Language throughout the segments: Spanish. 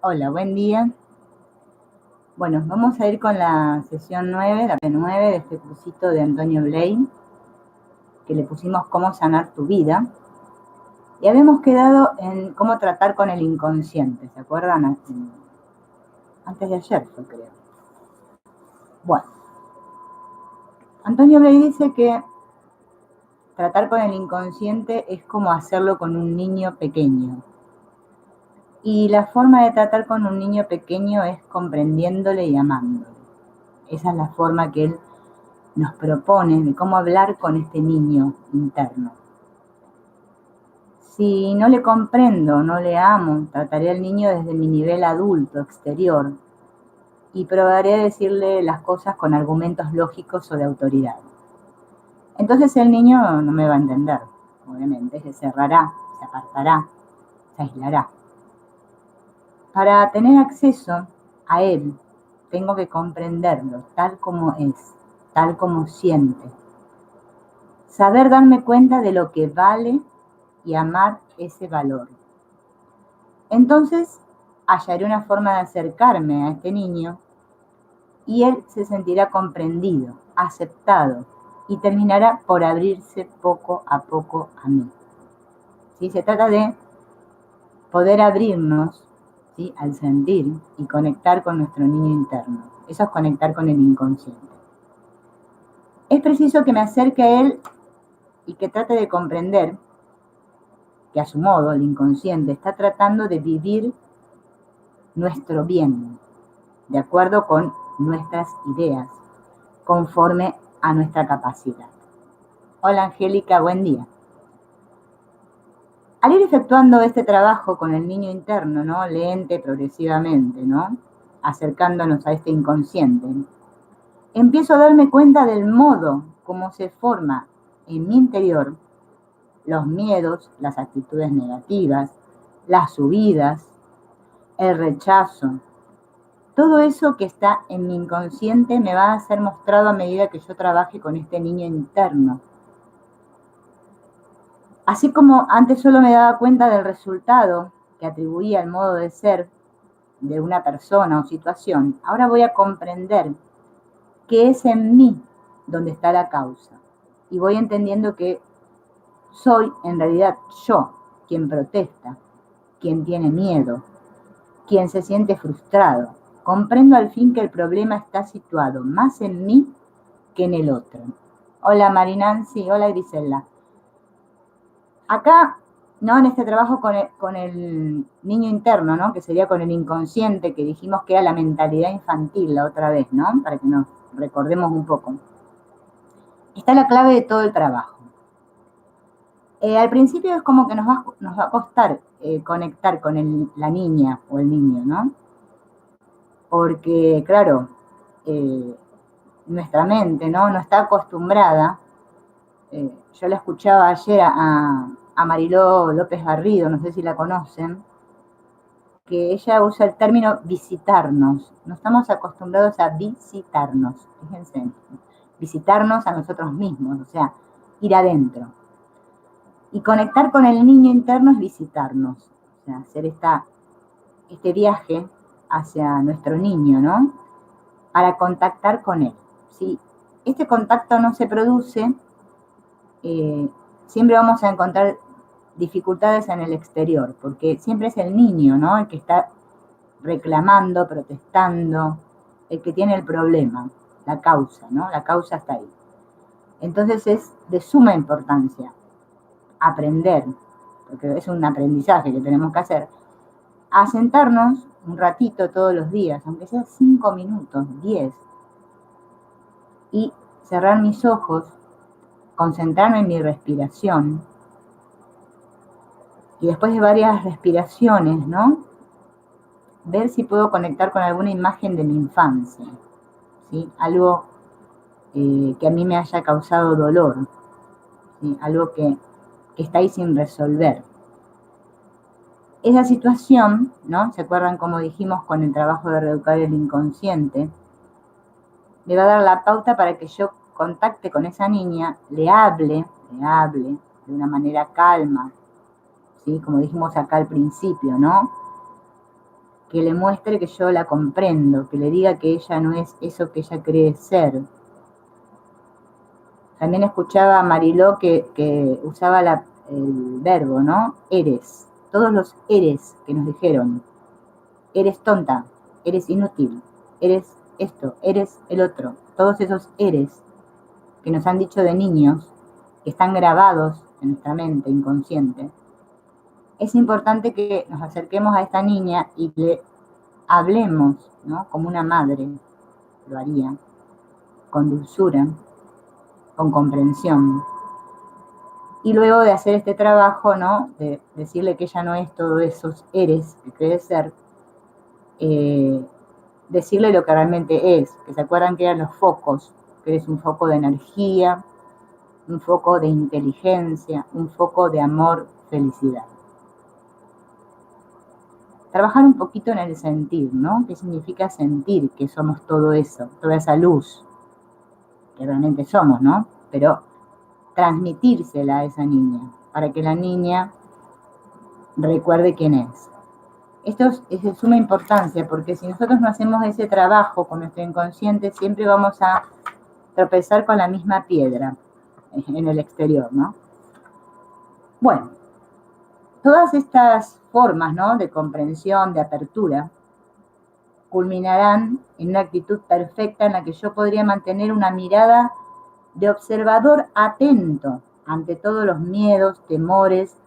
Hola, buen día. Bueno, vamos a ir con la sesión 9, la P9 de este cursito de Antonio Blay, que le pusimos Cómo sanar tu vida. Y habíamos quedado en cómo tratar con el inconsciente, ¿se acuerdan? Antes de ayer fue, creo. Bueno, Antonio Blay dice que tratar con el inconsciente es como hacerlo con un niño pequeño. Y la forma de tratar con un niño pequeño es comprendiéndole y amándole. Esa es la forma que él nos propone de cómo hablar con este niño interno. Si no le comprendo, no le amo, trataré al niño desde mi nivel adulto, exterior, y probaré a decirle las cosas con argumentos lógicos o de autoridad. Entonces el niño no me va a entender, obviamente, se cerrará, se apartará, se aislará. Para tener acceso a él, tengo que comprenderlo tal como es, tal como siente. Saber darme cuenta de lo que vale y amar ese valor. Entonces hallaré una forma de acercarme a este niño y él se sentirá comprendido, aceptado y terminará por abrirse poco a poco a mí. ¿Sí? Se trata de poder abrirnos, ¿sí?, al sentir y conectar con nuestro niño interno. Eso es conectar con el inconsciente. Es preciso que me acerque a él y que trate de comprender que a su modo el inconsciente está tratando de vivir nuestro bien, de acuerdo con nuestras ideas, conforme a nuestra capacidad. Hola Angélica, buen día. Al ir efectuando este trabajo con el niño interno, ¿no?, lente, progresivamente, ¿no?, acercándonos a este inconsciente, empiezo a darme cuenta del modo como se forma en mi interior los miedos, las actitudes negativas, las subidas, el rechazo. Todo eso que está en mi inconsciente me va a ser mostrado a medida que yo trabaje con este niño interno. Así como antes solo me daba cuenta del resultado que atribuía al modo de ser de una persona o situación, ahora voy a comprender que es en mí donde está la causa. Y voy entendiendo que soy en realidad yo quien protesta, quien tiene miedo, quien se siente frustrado. Comprendo al fin que el problema está situado más en mí que en el otro. Hola Marinancy, hola Grisela. Acá, ¿no?, en este trabajo con el niño interno, ¿no?, que sería con el inconsciente, que dijimos que era la mentalidad infantil la otra vez, ¿no?, para que nos recordemos un poco. Está la clave de todo el trabajo. Al principio es como que nos va a costar conectar con la niña o el niño, ¿no? Porque, claro, nuestra mente, ¿no?, no está acostumbrada. Yo la escuchaba ayer a Mariló López Garrido, no sé si la conocen, que ella usa el término visitarnos. No estamos acostumbrados a visitarnos, fíjense, visitarnos a nosotros mismos, o sea, ir adentro. Y conectar con el niño interno es visitarnos, o sea, hacer este viaje hacia nuestro niño, ¿no?, para contactar con él. Si este contacto no se produce, siempre vamos a encontrar dificultades en el exterior, porque siempre es el niño, ¿no?, el que está reclamando, protestando, el que tiene el problema, la causa, ¿no? La causa está ahí. Entonces es de suma importancia aprender, porque es un aprendizaje que tenemos que hacer, a sentarnos un ratito todos los días, aunque sea 5 minutos, 10, y cerrar mis ojos, concentrarme en mi respiración, y después de varias respiraciones, ¿no?, ver si puedo conectar con alguna imagen de mi infancia, ¿sí?, algo que a mí me haya causado dolor, ¿sí?, algo que está ahí sin resolver. Esa situación, ¿no?, ¿se acuerdan cómo dijimos con el trabajo de reeducar el inconsciente? Me va a dar la pauta para que yo contacte con esa niña, le hable de una manera calma, ¿sí?, como dijimos acá al principio, ¿no?, que le muestre que yo la comprendo, que le diga que ella no es eso que ella cree ser. También escuchaba a Mariló que usaba el verbo, ¿no? Eres. Todos los eres que nos dijeron. Eres tonta, eres inútil, eres esto, eres el otro. Todos esos eres que nos han dicho de niños, que están grabados en nuestra mente inconsciente. Es importante que nos acerquemos a esta niña y le hablemos, ¿no? Como una madre lo haría, con dulzura, con comprensión. Y luego de hacer este trabajo, ¿no? De decirle que ella no es todos esos eres que cree ser, decirle lo que realmente es, que se acuerdan que eran los focos, que eres un foco de energía, un foco de inteligencia, un foco de amor, felicidad. Trabajar un poquito en el sentir, ¿no? ¿Qué significa sentir que somos todo eso, toda esa luz que realmente somos, ¿no? Pero transmitírsela a esa niña, para que la niña recuerde quién es. Esto es de suma importancia, porque si nosotros no hacemos ese trabajo con nuestro inconsciente, siempre vamos a tropezar con la misma piedra en el exterior, ¿no? Bueno, todas estas formas, ¿no? De comprensión, de apertura, culminarán en una actitud perfecta en la que yo podría mantener una mirada de observador atento ante todos los miedos, temores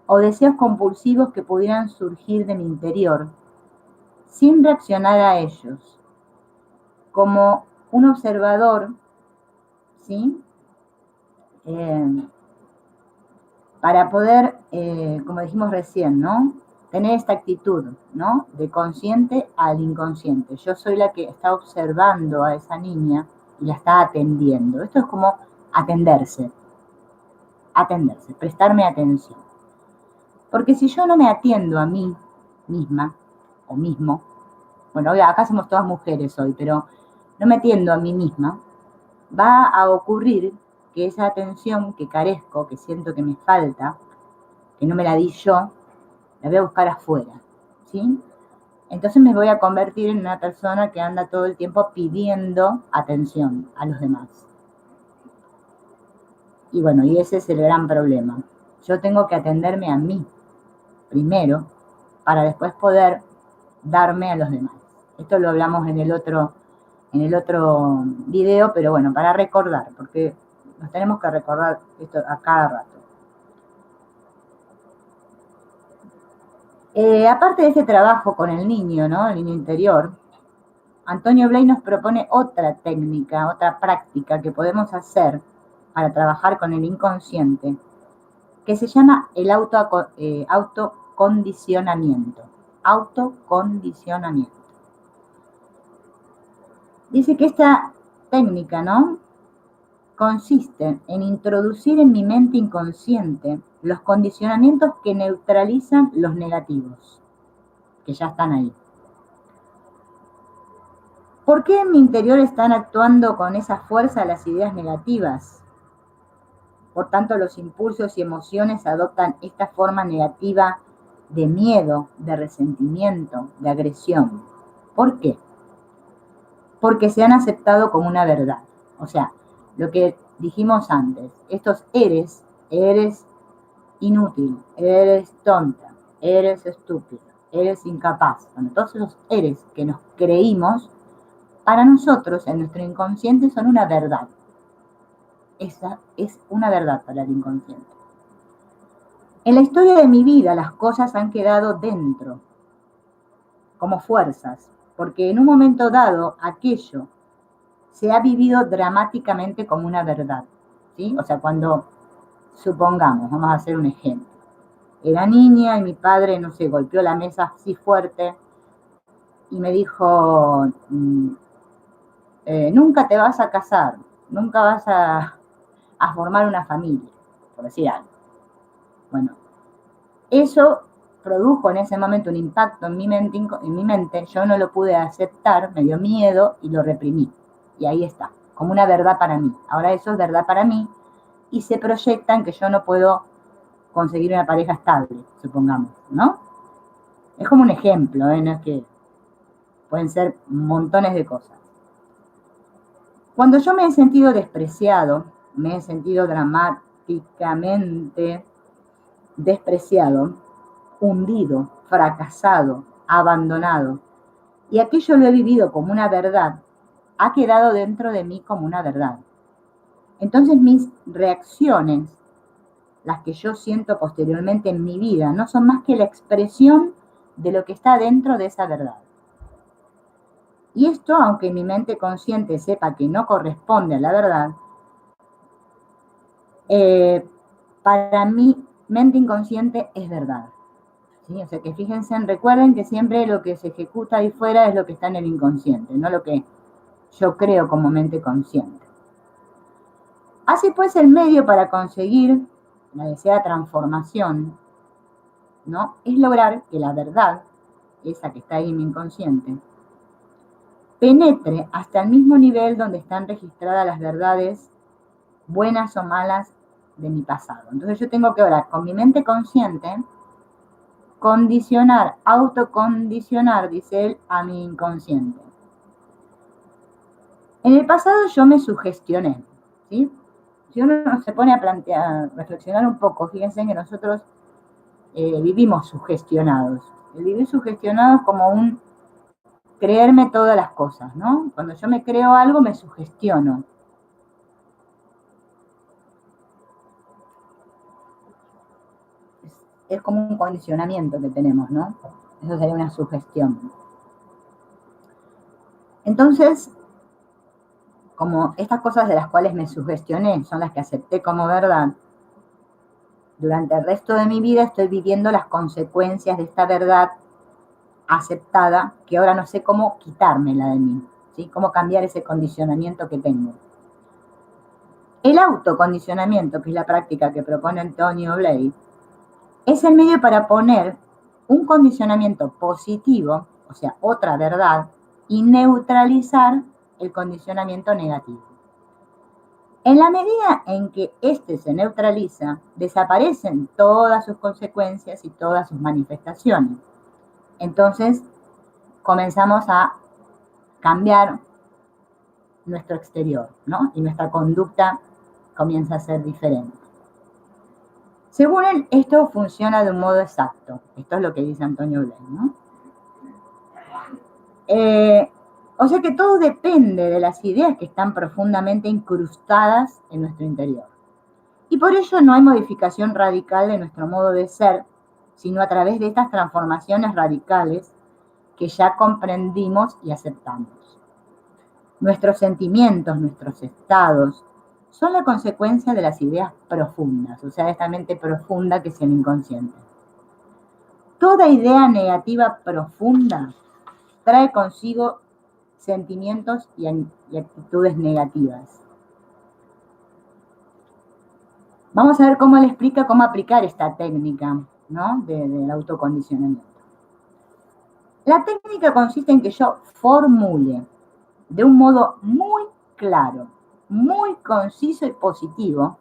o deseos compulsivos que pudieran surgir de mi interior, sin reaccionar a ellos, como un observador, ¿sí? Para poder, como dijimos recién, ¿no? Tener esta actitud, ¿no? De consciente al inconsciente. Yo soy la que está observando a esa niña y la está atendiendo. Esto es como atenderse, prestarme atención. Porque si yo no me atiendo a mí misma o mismo, bueno, acá somos todas mujeres hoy, pero no me atiendo a mí misma, va a ocurrir que esa atención que carezco, que siento que me falta, que no me la di yo, la voy a buscar afuera, ¿sí? Entonces me voy a convertir en una persona que anda todo el tiempo pidiendo atención a los demás. Y bueno, y ese es el gran problema. Yo tengo que atenderme a mí primero para después poder darme a los demás. Esto lo hablamos en el otro video, pero bueno, para recordar, porque nos tenemos que recordar esto a cada rato. Aparte de este trabajo con el niño, ¿no? El niño interior, Antonio Blay nos propone otra técnica, otra práctica que podemos hacer para trabajar con el inconsciente, que se llama el autocondicionamiento. Autocondicionamiento. Dice que esta técnica, ¿no? Consiste en introducir en mi mente inconsciente los condicionamientos que neutralizan los negativos, que ya están ahí. ¿Por qué en mi interior están actuando con esa fuerza las ideas negativas? Por tanto, los impulsos y emociones adoptan esta forma negativa de miedo, de resentimiento, de agresión. ¿Por qué? Porque se han aceptado como una verdad. O sea, lo que dijimos antes, estos eres inútil, eres tonta, eres estúpido, eres incapaz. Bueno, todos esos eres que nos creímos, para nosotros, en nuestro inconsciente, son una verdad. Esa es una verdad para el inconsciente. En la historia de mi vida, las cosas han quedado dentro, como fuerzas, porque en un momento dado, aquello se ha vivido dramáticamente como una verdad, ¿sí? O sea, cuando, supongamos, vamos a hacer un ejemplo, era niña y mi padre, no sé, golpeó la mesa así fuerte y me dijo, nunca te vas a casar, nunca vas a formar una familia, por decir algo. Bueno, eso produjo en ese momento un impacto en mi mente, yo no lo pude aceptar, me dio miedo y lo reprimí. Y ahí está, como una verdad para mí. Ahora eso es verdad para mí y se proyecta en que yo no puedo conseguir una pareja estable, supongamos, ¿no? Es como un ejemplo, no es que pueden ser montones de cosas. Cuando yo me he sentido despreciado, me he sentido dramáticamente despreciado, hundido, fracasado, abandonado, y aquello lo he vivido como una verdad, ha quedado dentro de mí como una verdad. Entonces mis reacciones, las que yo siento posteriormente en mi vida, no son más que la expresión de lo que está dentro de esa verdad. Y esto, aunque mi mente consciente sepa que no corresponde a la verdad, para mi mente inconsciente es verdad. ¿Sí? O sea que fíjense, recuerden que siempre lo que se ejecuta ahí fuera es lo que está en el inconsciente, no lo que yo creo como mente consciente. Así pues, el medio para conseguir la deseada transformación, ¿no?, es lograr que la verdad, esa que está ahí en mi inconsciente, penetre hasta el mismo nivel donde están registradas las verdades buenas o malas de mi pasado. Entonces yo tengo que ahora, con mi mente consciente, condicionar, autocondicionar, dice él, a mi inconsciente. En el pasado yo me sugestioné, ¿sí? Si uno se pone a plantear, reflexionar un poco, fíjense que nosotros vivimos sugestionados. El vivir sugestionado es como un creerme todas las cosas, ¿no? Cuando yo me creo algo, me sugestiono. Es como un condicionamiento que tenemos, ¿no? Eso sería una sugestión. Entonces, como estas cosas de las cuales me sugestioné son las que acepté como verdad, durante el resto de mi vida estoy viviendo las consecuencias de esta verdad aceptada, que ahora no sé cómo quitármela de mí, ¿sí? Cómo cambiar ese condicionamiento que tengo. El autocondicionamiento, que es la práctica que propone Antonio Blake, es el medio para poner un condicionamiento positivo, o sea, otra verdad, y neutralizar el condicionamiento negativo. En la medida en que éste se neutraliza, desaparecen todas sus consecuencias y todas sus manifestaciones. Entonces, comenzamos a cambiar nuestro exterior, ¿no? Y nuestra conducta comienza a ser diferente. Según él, esto funciona de un modo exacto. Esto es lo que dice Antonio Blake, ¿no? O sea que todo depende de las ideas que están profundamente incrustadas en nuestro interior. Y por ello no hay modificación radical de nuestro modo de ser, sino a través de estas transformaciones radicales que ya comprendimos y aceptamos. Nuestros sentimientos, nuestros estados, son la consecuencia de las ideas profundas, o sea, de esta mente profunda que es el inconsciente. Toda idea negativa profunda trae consigo sentimientos y actitudes negativas. Vamos a ver cómo él explica cómo aplicar esta técnica, ¿no?, del autocondicionamiento. La técnica consiste en que yo formule de un modo muy claro, muy conciso y positivo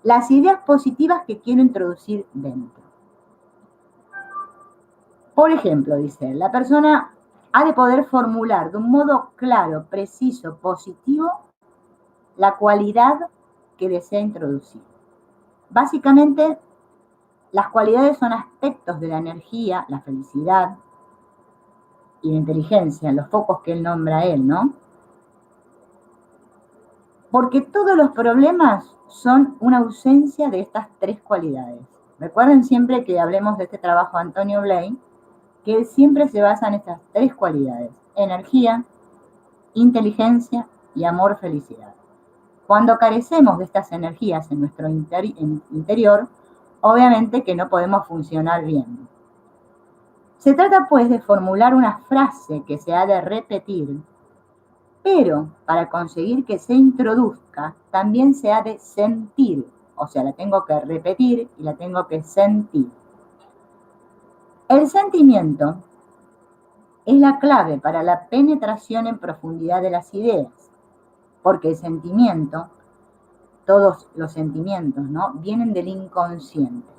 las ideas positivas que quiero introducir dentro. Por ejemplo, dice, la persona ha de poder formular de un modo claro, preciso, positivo, la cualidad que desea introducir. Básicamente, las cualidades son aspectos de la energía, la felicidad y la inteligencia, los focos que él nombra a él, ¿no? Porque todos los problemas son una ausencia de estas tres cualidades. Recuerden siempre que hablemos de este trabajo de Antonio Blake, que él siempre se basa en estas tres cualidades: energía, inteligencia y amor, felicidad. Cuando carecemos de estas energías en nuestro interior, obviamente que no podemos funcionar bien. Se trata pues de formular una frase que se ha de repetir, pero para conseguir que se introduzca también se ha de sentir, o sea, la tengo que repetir y la tengo que sentir. El sentimiento es la clave para la penetración en profundidad de las ideas, porque el sentimiento, todos los sentimientos, ¿no?, vienen del inconsciente.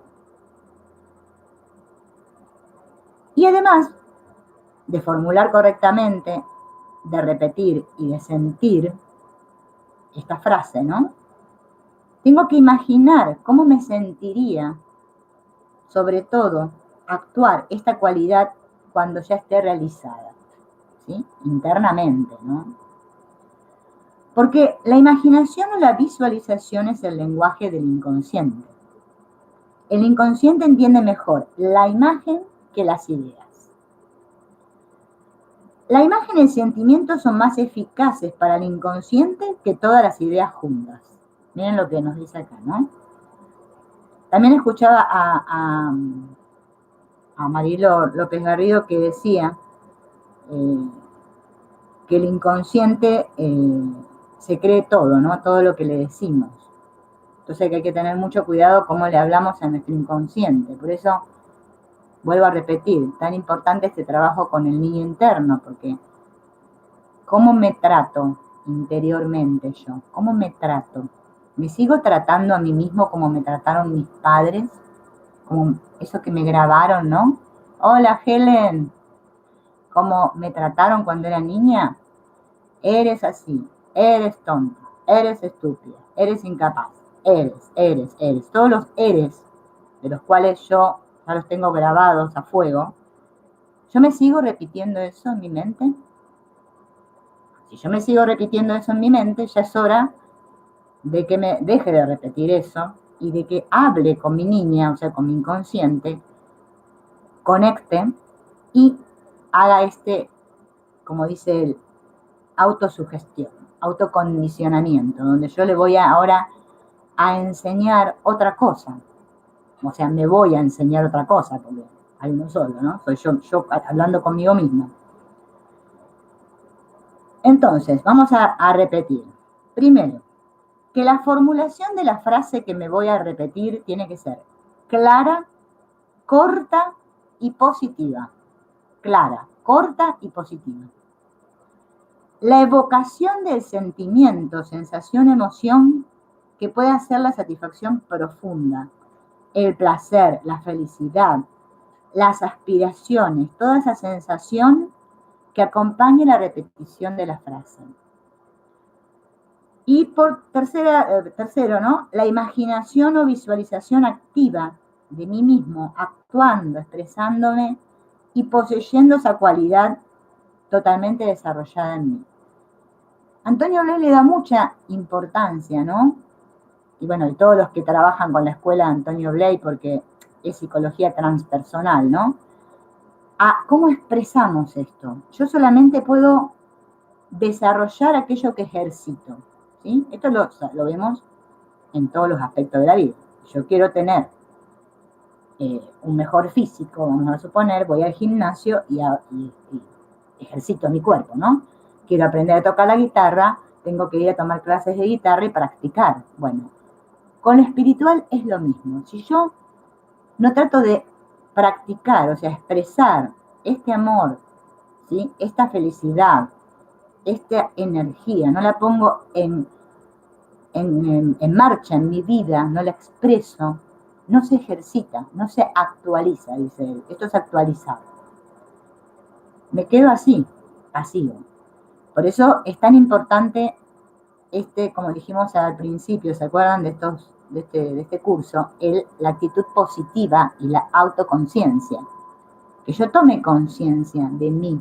Y además de formular correctamente, de repetir y de sentir esta frase, ¿no? Tengo que imaginar cómo me sentiría, sobre todo, actuar esta cualidad cuando ya esté realizada, ¿sí? Internamente, ¿no? Porque la imaginación o la visualización es el lenguaje del inconsciente. El inconsciente entiende mejor la imagen que las ideas. La imagen y el sentimiento son más eficaces para el inconsciente que todas las ideas juntas. Miren lo que nos dice acá, ¿no? También escuchaba a Marilo López Garrido que decía que el inconsciente se cree todo, ¿no? Todo lo que le decimos. Entonces hay que tener mucho cuidado cómo le hablamos a nuestro inconsciente. Por eso, vuelvo a repetir, tan importante este trabajo con el niño interno, porque ¿cómo me trato interiormente yo? ¿Cómo me trato? ¿Me sigo tratando a mí mismo como me trataron mis padres? Como eso que me grabaron, ¿no? Hola, Helen. ¿Cómo me trataron cuando era niña? Eres así, eres tonta, eres estúpida, eres incapaz, eres. Todos los eres, de los cuales yo ya los tengo grabados a fuego, ¿yo me sigo repitiendo eso en mi mente? Si yo me sigo repitiendo eso en mi mente, ya es hora de que me deje de repetir eso y de que hable con mi niña, o sea, con mi inconsciente, conecte y haga como dice él, autosugestión, autocondicionamiento, donde yo le voy ahora a enseñar otra cosa. O sea, me voy a enseñar otra cosa, porque hay uno solo, ¿no? Soy yo hablando conmigo mismo. Entonces, vamos a repetir. Primero, que la formulación de la frase que me voy a repetir tiene que ser clara, corta y positiva. Clara, corta y positiva. La evocación del sentimiento, sensación, emoción que puede hacer la satisfacción profunda, el placer, la felicidad, las aspiraciones, toda esa sensación que acompañe la repetición de la frase. Y por tercero, ¿no? La imaginación o visualización activa de mí mismo, actuando, expresándome y poseyendo esa cualidad totalmente desarrollada en mí. Antonio Blay le da mucha importancia, ¿no? Y bueno, y todos los que trabajan con la escuela de Antonio Blay, porque es psicología transpersonal, ¿no? A cómo expresamos esto. Yo solamente puedo desarrollar aquello que ejercito, ¿sí? Esto lo vemos en todos los aspectos de la vida. Yo quiero tener un mejor físico, vamos a suponer, voy al gimnasio y ejercito mi cuerpo, ¿no? Quiero aprender a tocar la guitarra, tengo que ir a tomar clases de guitarra y practicar. Bueno, con lo espiritual es lo mismo. Si yo no trato de practicar, o sea, expresar este amor, ¿sí? Esta felicidad, esta energía, no la pongo en marcha en mi vida, no la expreso, no se ejercita, no se actualiza, dice él. Esto es actualizado. Me quedo así, pasivo. Por eso es tan importante como dijimos al principio, ¿se acuerdan de este curso? La actitud positiva y la autoconciencia. Que yo tome conciencia de mí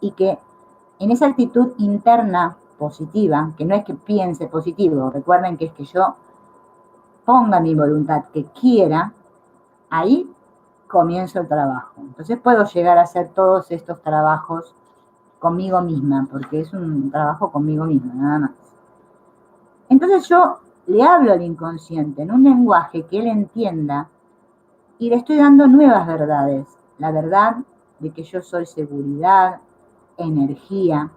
y que en esa actitud interna positiva, que no es que piense positivo, recuerden que es que yo ponga mi voluntad, que quiera, ahí comienzo el trabajo. Entonces puedo llegar a hacer todos estos trabajos conmigo misma, porque es un trabajo conmigo misma, nada más. Entonces yo le hablo al inconsciente en un lenguaje que él entienda y le estoy dando nuevas verdades. La verdad de que yo soy seguridad, energía,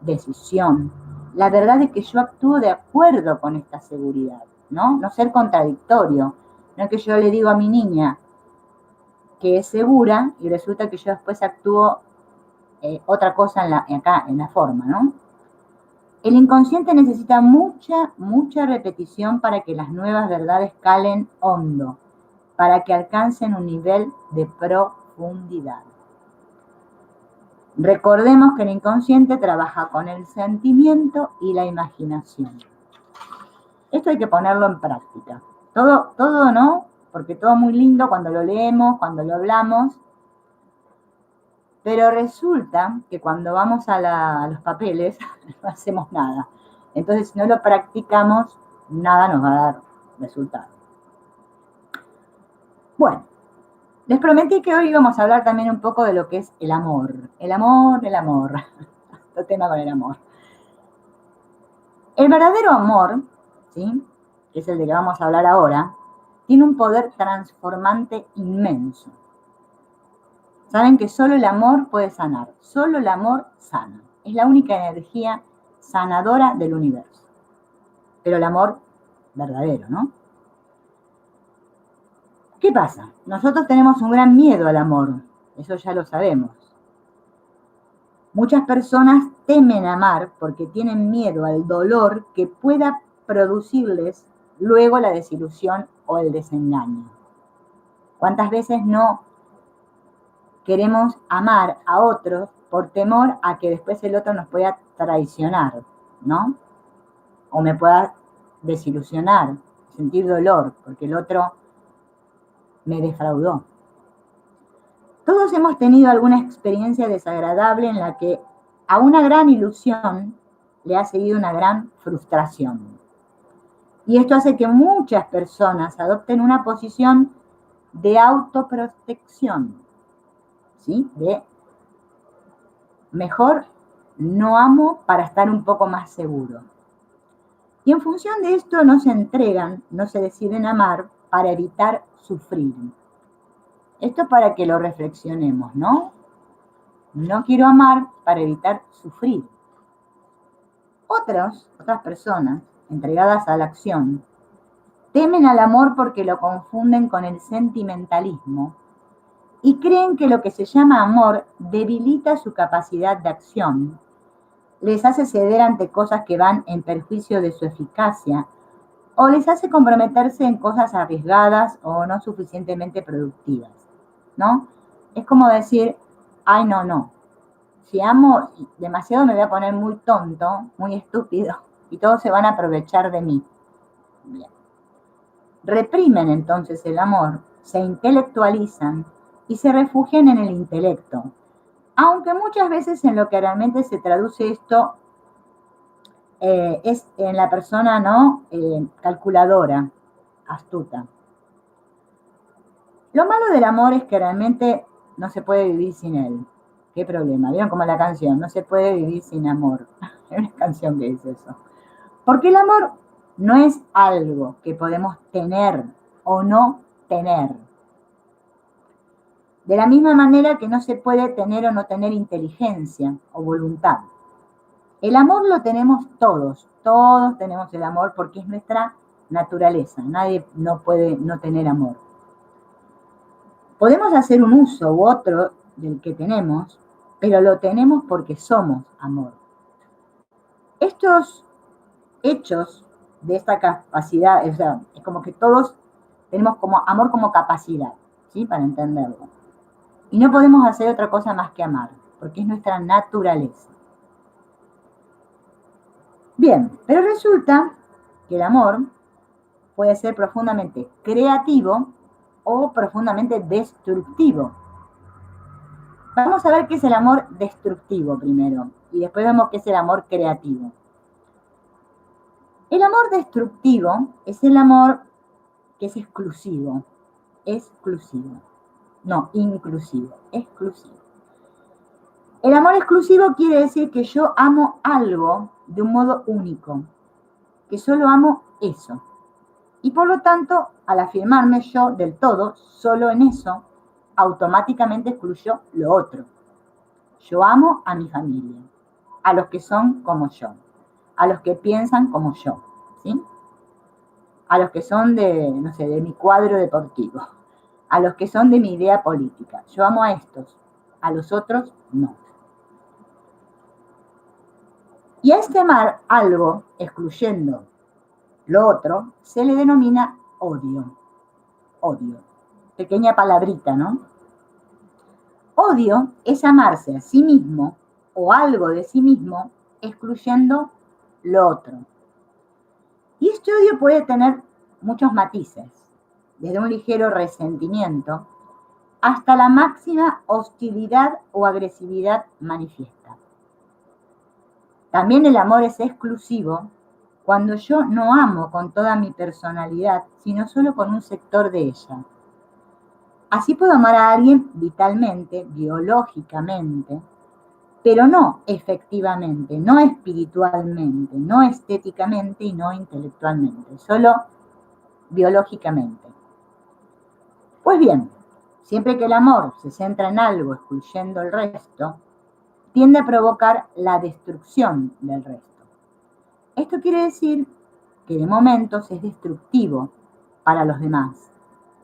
decisión. La verdad de que yo actúo de acuerdo con esta seguridad, ¿no? No ser contradictorio. No es que yo le digo a mi niña que es segura y resulta que yo después actúo otra cosa acá en la forma, ¿no? El inconsciente necesita mucha repetición para que las nuevas verdades calen hondo, para que alcancen un nivel de profundidad. Recordemos que el inconsciente trabaja con el sentimiento y la imaginación. Esto hay que ponerlo en práctica. Todo no, porque todo muy lindo cuando lo leemos, cuando lo hablamos, pero resulta que cuando vamos a los papeles no hacemos nada. Entonces, si no lo practicamos, nada nos va a dar resultado. Bueno, les prometí que hoy íbamos a hablar también un poco de lo que es el amor. El amor, el amor. Otro tema con el amor. El verdadero amor, ¿sí?, que es el de que vamos a hablar ahora, tiene un poder transformante inmenso. Saben que solo el amor puede sanar, solo el amor sana. Es la única energía sanadora del universo. Pero el amor verdadero, ¿no? ¿Qué pasa? Nosotros tenemos un gran miedo al amor, eso ya lo sabemos. Muchas personas temen amar porque tienen miedo al dolor que pueda producirles luego la desilusión o el desengaño. ¿Cuántas veces no queremos amar a otros por temor a que después el otro nos pueda traicionar, ¿no? O me pueda desilusionar, sentir dolor, porque el otro me defraudó. Todos hemos tenido alguna experiencia desagradable en la que a una gran ilusión le ha seguido una gran frustración. Y esto hace que muchas personas adopten una posición de autoprotección, ¿sí? De mejor no amo para estar un poco más seguro. Y en función de esto no se entregan, no se deciden amar para evitar sufrir. Esto para que lo reflexionemos, ¿no? No quiero amar para evitar sufrir. Otras personas, entregadas a la acción, temen al amor porque lo confunden con el sentimentalismo y creen que lo que se llama amor debilita su capacidad de acción, les hace ceder ante cosas que van en perjuicio de su eficacia o les hace comprometerse en cosas arriesgadas o no suficientemente productivas, ¿no? Es como decir, ay, no. Si amo demasiado me voy a poner muy tonto, muy estúpido, y todos se van a aprovechar de mí. Bien. Reprimen entonces el amor, se intelectualizan y se refugian en el intelecto. Aunque muchas veces en lo que realmente se traduce esto es en la persona, ¿no?, calculadora, astuta. Lo malo del amor es que realmente no se puede vivir sin él. ¿Qué problema? ¿Vieron como la canción? No se puede vivir sin amor. Hay una canción que dice eso. Porque el amor no es algo que podemos tener o no tener. De la misma manera que no se puede tener o no tener inteligencia o voluntad. El amor lo tenemos todos tenemos el amor porque es nuestra naturaleza. Nadie no puede no tener amor. Podemos hacer un uso u otro del que tenemos, pero lo tenemos porque somos amor. Estos hechos de esta capacidad, o sea, es como que todos tenemos como amor como capacidad, ¿sí?, para entenderlo. Y no podemos hacer otra cosa más que amar, porque es nuestra naturaleza. Bien, pero resulta que el amor puede ser profundamente creativo o profundamente destructivo. Vamos a ver qué es el amor destructivo primero y después vemos qué es el amor creativo. El amor destructivo es el amor que es exclusivo. No, inclusivo, exclusivo. El amor exclusivo quiere decir que yo amo algo de un modo único, que solo amo eso. Y por lo tanto, al afirmarme yo del todo, solo en eso, automáticamente excluyo lo otro. Yo amo a mi familia, a los que son como yo, a los que piensan como yo, ¿sí?, a los que son de, no sé, de mi cuadro deportivo, a los que son de mi idea política. Yo amo a estos, a los otros no. Y a este amar algo, excluyendo lo otro, se le denomina odio. Odio. Pequeña palabrita, ¿no? Odio es amarse a sí mismo o algo de sí mismo, excluyendo lo otro. Y este odio puede tener muchos matices, desde un ligero resentimiento hasta la máxima hostilidad o agresividad manifiesta. También el amor es exclusivo cuando yo no amo con toda mi personalidad, sino solo con un sector de ella. Así puedo amar a alguien vitalmente, biológicamente, pero no efectivamente, no espiritualmente, no estéticamente y no intelectualmente, solo biológicamente. Pues bien, siempre que el amor se centra en algo excluyendo el resto, tiende a provocar la destrucción del resto. Esto quiere decir que de momentos es destructivo para los demás,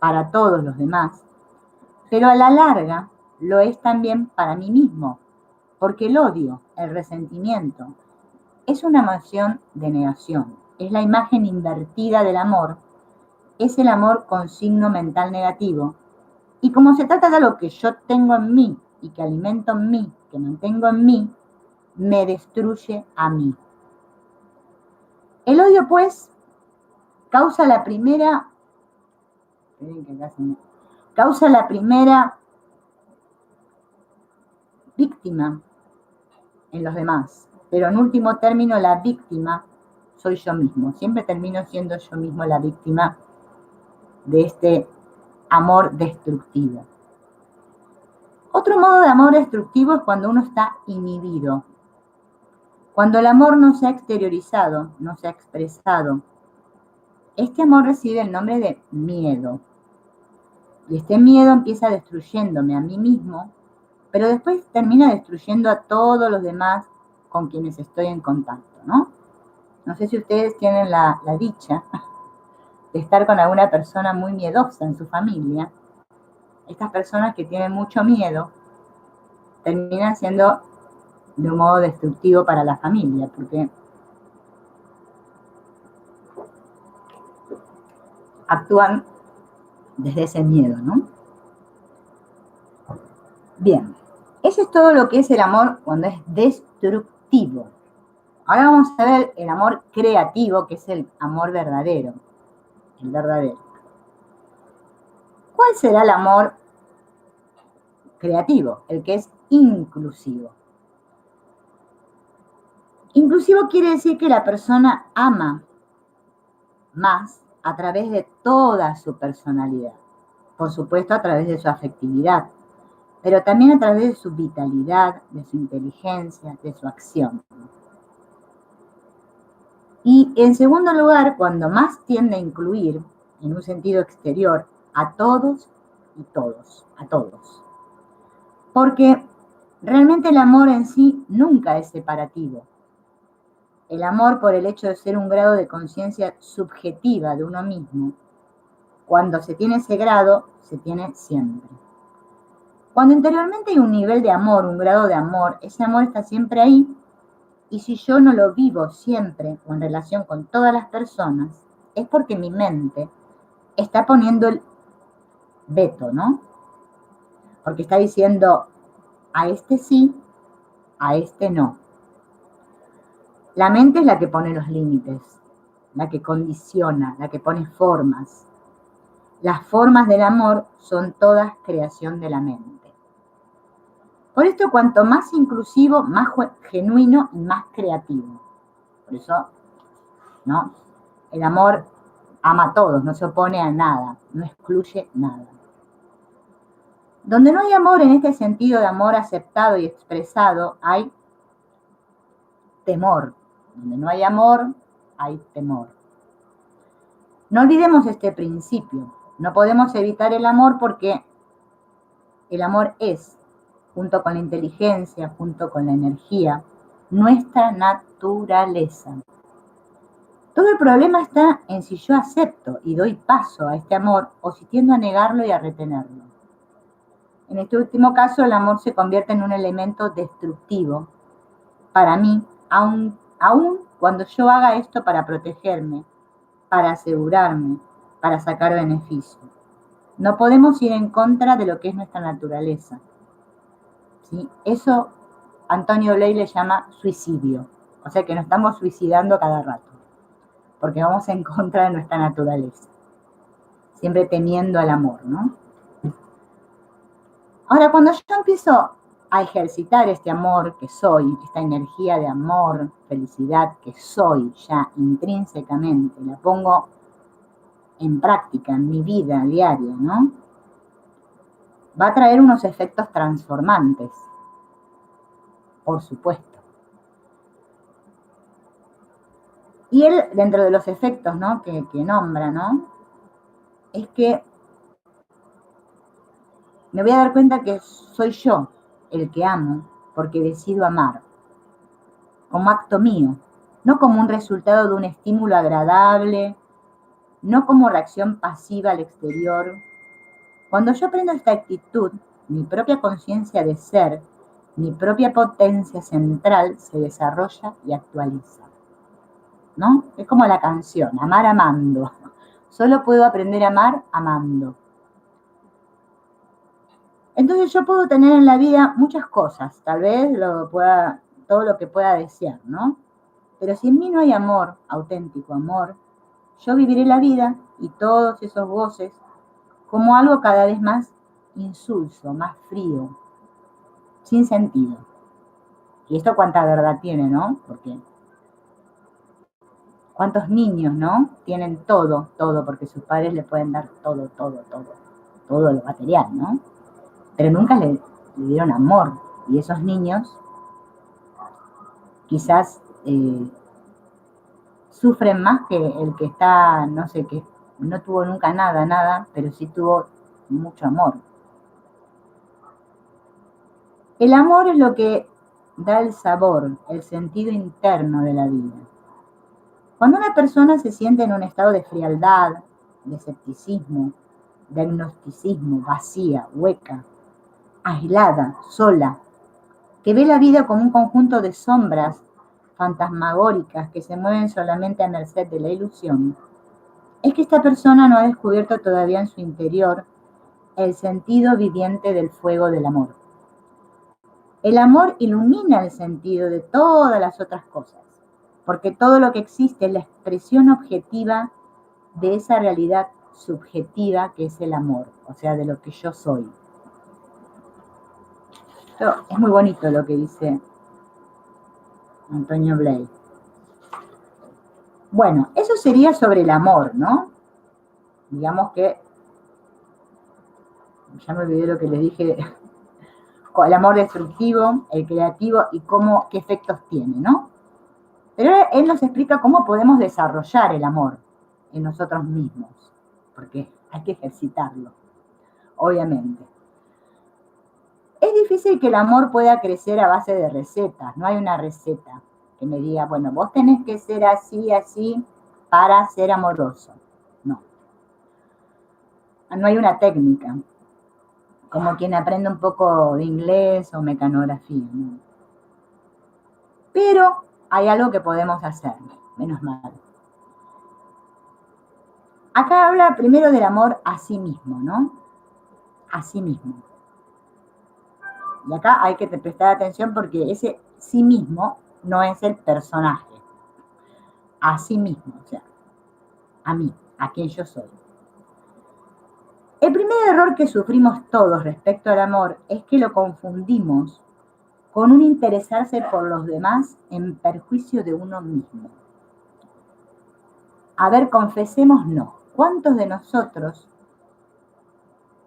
para todos los demás, pero a la larga lo es también para mí mismo, porque el odio, el resentimiento, es una emoción de negación, es la imagen invertida del amor, es el amor con signo mental negativo, y como se trata de algo que yo tengo en mí y que alimento en mí, que mantengo en mí, me destruye a mí. El odio, pues, causa la primera víctima en los demás, pero en último término la víctima soy yo mismo. Siempre termino siendo yo mismo la víctima de este amor destructivo. Otro modo de amor destructivo es cuando uno está inhibido, cuando el amor no se ha exteriorizado, no se ha expresado. Este amor recibe el nombre de miedo. Y este miedo empieza destruyéndome a mí mismo, pero después termina destruyendo a todos los demás con quienes estoy en contacto, ¿no? No sé si ustedes tienen la dicha de estar con alguna persona muy miedosa en su familia. Estas personas que tienen mucho miedo terminan siendo de un modo destructivo para la familia, porque actúan desde ese miedo, ¿no? Bien, eso es todo lo que es el amor cuando es destructivo. Ahora vamos a ver el amor creativo, que es el amor verdadero, el verdadero. ¿Cuál será el amor creativo? El que es inclusivo. Inclusivo quiere decir que la persona ama más a través de toda su personalidad. Por supuesto, a través de su afectividad, pero también a través de su vitalidad, de su inteligencia, de su acción. Y en segundo lugar, cuando más tiende a incluir, en un sentido exterior, a todos y todos, a todos. Porque realmente el amor en sí nunca es separativo. El amor, por el hecho de ser un grado de conciencia subjetiva de uno mismo, cuando se tiene ese grado, se tiene siempre. Cuando interiormente hay un nivel de amor, un grado de amor, ese amor está siempre ahí, y si yo no lo vivo siempre o en relación con todas las personas, es porque mi mente está poniendo el veto, ¿no? Porque está diciendo a este sí, a este no. La mente es la que pone los límites, la que condiciona, la que pone formas. Las formas del amor son todas creación de la mente. Por esto, cuanto más inclusivo, más genuino y más creativo. Por eso, ¿no? El amor ama a todos, no se opone a nada, no excluye nada. Donde no hay amor en este sentido de amor aceptado y expresado, hay temor. Donde no hay amor, hay temor. No olvidemos este principio. No podemos evitar el amor porque el amor es, junto con la inteligencia, junto con la energía, nuestra naturaleza. Todo el problema está en si yo acepto y doy paso a este amor o si tiendo a negarlo y a retenerlo. En este último caso, el amor se convierte en un elemento destructivo para mí, aun cuando yo haga esto para protegerme, para asegurarme, para sacar beneficio. No podemos ir en contra de lo que es nuestra naturaleza. ¿sí? Eso Antonio Bley le llama suicidio. O sea que nos estamos suicidando cada rato, porque vamos en contra de nuestra naturaleza, siempre temiendo al amor, ¿no? Ahora, cuando yo empiezo a ejercitar este amor que soy, esta energía de amor, felicidad que soy ya intrínsecamente, la pongo en práctica en mi vida diaria, ¿no? Va a traer unos efectos transformantes, por supuesto. Y él, dentro de los efectos, ¿no?, que nombra, ¿no?, es que me voy a dar cuenta que soy yo el que amo porque decido amar, como acto mío, no como un resultado de un estímulo agradable, no como reacción pasiva al exterior. Cuando yo aprendo esta actitud, mi propia conciencia de ser, mi propia potencia central se desarrolla y actualiza, ¿no? Es como la canción, amar amando. Solo puedo aprender a amar amando. Entonces yo puedo tener en la vida muchas cosas, tal vez todo lo que pueda desear, ¿no? Pero si en mí no hay amor, auténtico amor, yo viviré la vida y todos esos goces como algo cada vez más insulso, más frío, sin sentido. Y esto cuánta verdad tiene, ¿no? Porque cuántos niños, ¿no?, tienen todo, porque sus padres le pueden dar todo lo material, ¿no? Pero nunca le dieron amor. Y esos niños quizás sufren más que el que está, no sé, que no tuvo nunca nada, pero sí tuvo mucho amor. El amor es lo que da el sabor, el sentido interno de la vida. Cuando una persona se siente en un estado de frialdad, de escepticismo, de agnosticismo, vacía, hueca, aislada, sola, que ve la vida como un conjunto de sombras fantasmagóricas que se mueven solamente a merced de la ilusión, es que esta persona no ha descubierto todavía en su interior el sentido viviente del fuego del amor. El amor ilumina el sentido de todas las otras cosas, porque todo lo que existe es la expresión objetiva de esa realidad subjetiva que es el amor, o sea, de lo que yo soy. Esto es muy bonito lo que dice Antonio Bley. Bueno, eso sería sobre el amor, ¿no? Digamos que, ya me olvidé lo que les dije, el amor destructivo, el creativo y qué efectos tiene, ¿no? Pero él nos explica cómo podemos desarrollar el amor en nosotros mismos, porque hay que ejercitarlo, obviamente. Es difícil que el amor pueda crecer a base de recetas, no hay una receta que me diga, bueno, vos tenés que ser así, para ser amoroso. No. No hay una técnica, como quien aprende un poco de inglés o mecanografía, ¿no? Pero hay algo que podemos hacer, menos mal. Acá habla primero del amor a sí mismo, ¿no? A sí mismo. Y acá hay que prestar atención porque ese sí mismo no es el personaje. A sí mismo, o sea, a mí, a quien yo soy. El primer error que sufrimos todos respecto al amor es que lo confundimos con un interesarse por los demás en perjuicio de uno mismo. A ver, confesémonos, ¿cuántos de nosotros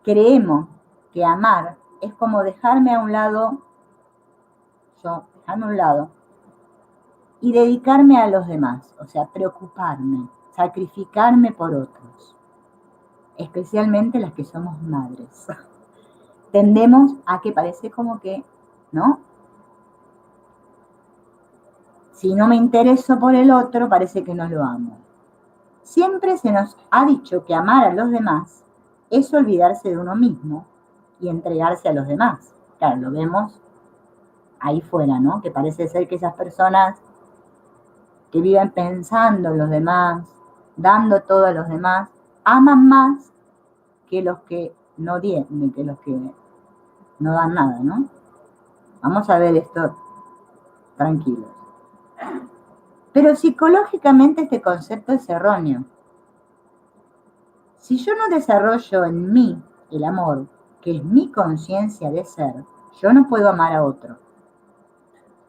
creemos que amar es como dejarme a un lado, y dedicarme a los demás? O sea, preocuparme, sacrificarme por otros, especialmente las que somos madres. Tendemos a que parece como que, ¿no? Si no me intereso por el otro, parece que no lo amo. Siempre se nos ha dicho que amar a los demás es olvidarse de uno mismo y entregarse a los demás. Claro, lo vemos ahí fuera, ¿no? Que parece ser que esas personas que viven pensando en los demás, dando todo a los demás, aman más que los que no dan nada, ¿no? Vamos a ver esto tranquilos. Pero psicológicamente este concepto es erróneo. Si yo no desarrollo en mí el amor, que es mi conciencia de ser, yo no puedo amar a otro.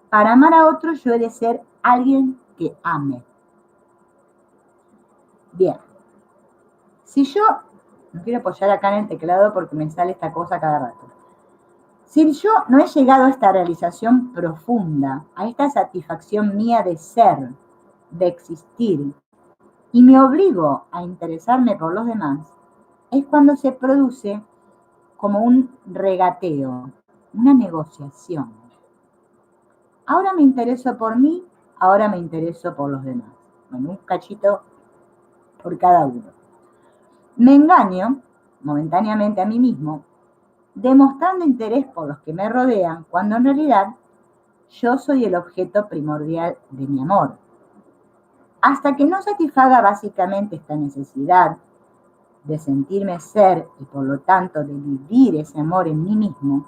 Para amar a otro yo he de ser alguien que ame. Bien, si yo, no quiero apoyar acá en el teclado porque me sale esta cosa cada rato. Si yo no he llegado a esta realización profunda, a esta satisfacción mía de ser, de existir, y me obligo a interesarme por los demás, es cuando se produce como un regateo, una negociación. Ahora me intereso por mí, ahora me intereso por los demás. Bueno, un cachito por cada uno. Me engaño momentáneamente a mí mismo, demostrando interés por los que me rodean, cuando en realidad yo soy el objeto primordial de mi amor. Hasta que no satisfaga básicamente esta necesidad de sentirme ser y por lo tanto de vivir ese amor en mí mismo,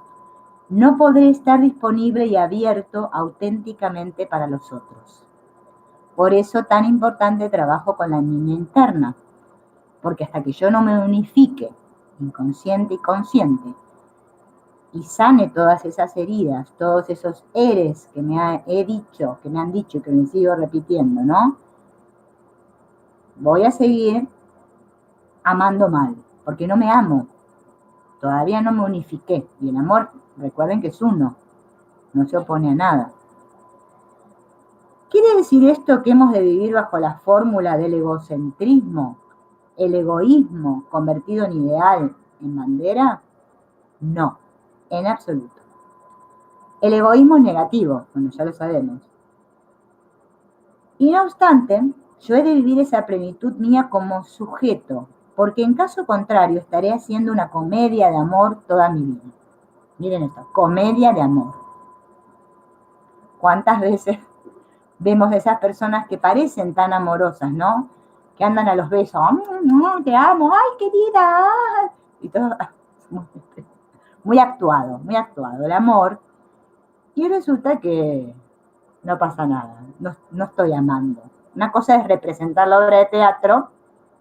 no podré estar disponible y abierto auténticamente para los otros. Por eso tan importante trabajo con la niña interna, porque hasta que yo no me unifique, inconsciente y consciente, y sane todas esas heridas, todos esos eres que he dicho, que me han dicho y que me sigo repitiendo, ¿no? Voy a seguir amando mal, porque no me amo, todavía no me unifiqué. Y el amor, recuerden que es uno, no se opone a nada. ¿Quiere decir esto que hemos de vivir bajo la fórmula del egocentrismo, el egoísmo convertido en ideal, en bandera? No, en absoluto. El egoísmo es negativo, bueno, ya lo sabemos. Y no obstante, yo he de vivir esa plenitud mía como sujeto, porque en caso contrario estaré haciendo una comedia de amor toda mi vida. Miren esto, comedia de amor. ¿Cuántas veces vemos esas personas que parecen tan amorosas, ¿no? Que andan a los besos, te amo, ay, querida, y todo muy actuado el amor, y resulta que no pasa nada, no estoy amando. Una cosa es representar la obra de teatro,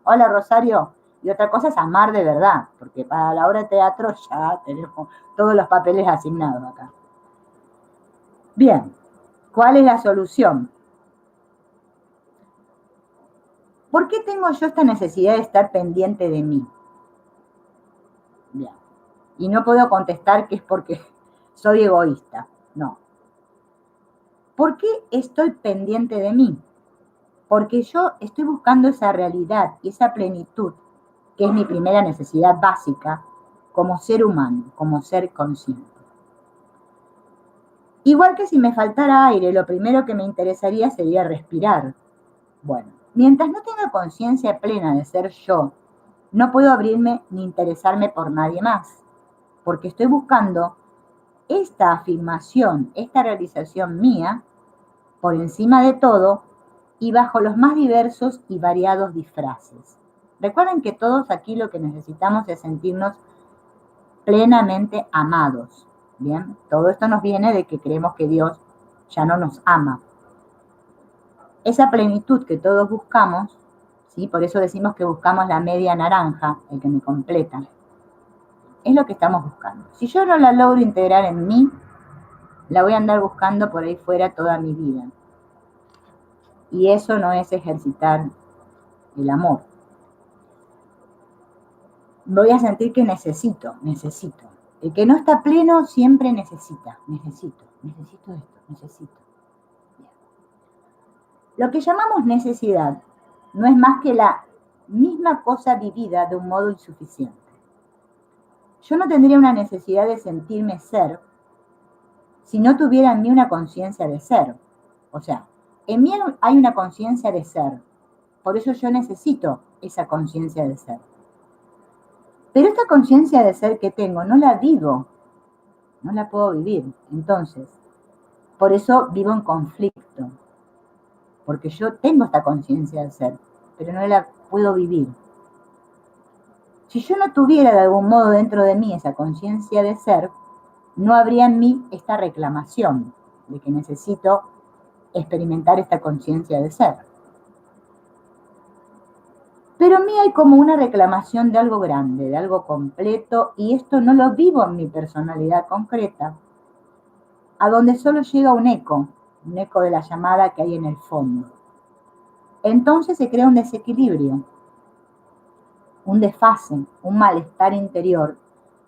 hola Rosario, y otra cosa es amar de verdad, porque para la obra de teatro ya tenemos todos los papeles asignados acá. Bien, ¿cuál es la solución? ¿Por qué tengo yo esta necesidad de estar pendiente de mí? Bien. Y no puedo contestar que es porque soy egoísta. No. ¿Por qué estoy pendiente de mí? Porque yo estoy buscando esa realidad y esa plenitud, que es mi primera necesidad básica, como ser humano, como ser consciente. Igual que si me faltara aire, lo primero que me interesaría sería respirar. Bueno, mientras no tenga conciencia plena de ser yo, no puedo abrirme ni interesarme por nadie más, porque estoy buscando esta afirmación, esta realización mía, por encima de todo y bajo los más diversos y variados disfraces. Recuerden que todos aquí lo que necesitamos es sentirnos plenamente amados. Bien, todo esto nos viene de que creemos que Dios ya no nos ama. Esa plenitud que todos buscamos, ¿sí? Por eso decimos que buscamos la media naranja, el que me completa. Es lo que estamos buscando. Si yo no la logro integrar en mí, la voy a andar buscando por ahí fuera toda mi vida. Y eso no es ejercitar el amor. Voy a sentir que necesito. El que no está pleno siempre necesito esto, necesito. Bien. Lo que llamamos necesidad no es más que la misma cosa vivida de un modo insuficiente. Yo no tendría una necesidad de sentirme ser si no tuviera en mí una conciencia de ser. O sea, en mí hay una conciencia de ser. Por eso yo necesito esa conciencia de ser. Pero esta conciencia de ser que tengo no la vivo, no la puedo vivir. Entonces, por eso vivo en conflicto. Porque yo tengo esta conciencia de ser, pero no la puedo vivir. Si yo no tuviera de algún modo dentro de mí esa conciencia de ser, no habría en mí esta reclamación de que necesito experimentar esta conciencia de ser. Pero en mí hay como una reclamación de algo grande, de algo completo, y esto no lo vivo en mi personalidad concreta, a donde solo llega un eco de la llamada que hay en el fondo. Entonces se crea un desequilibrio, un desfase, un malestar interior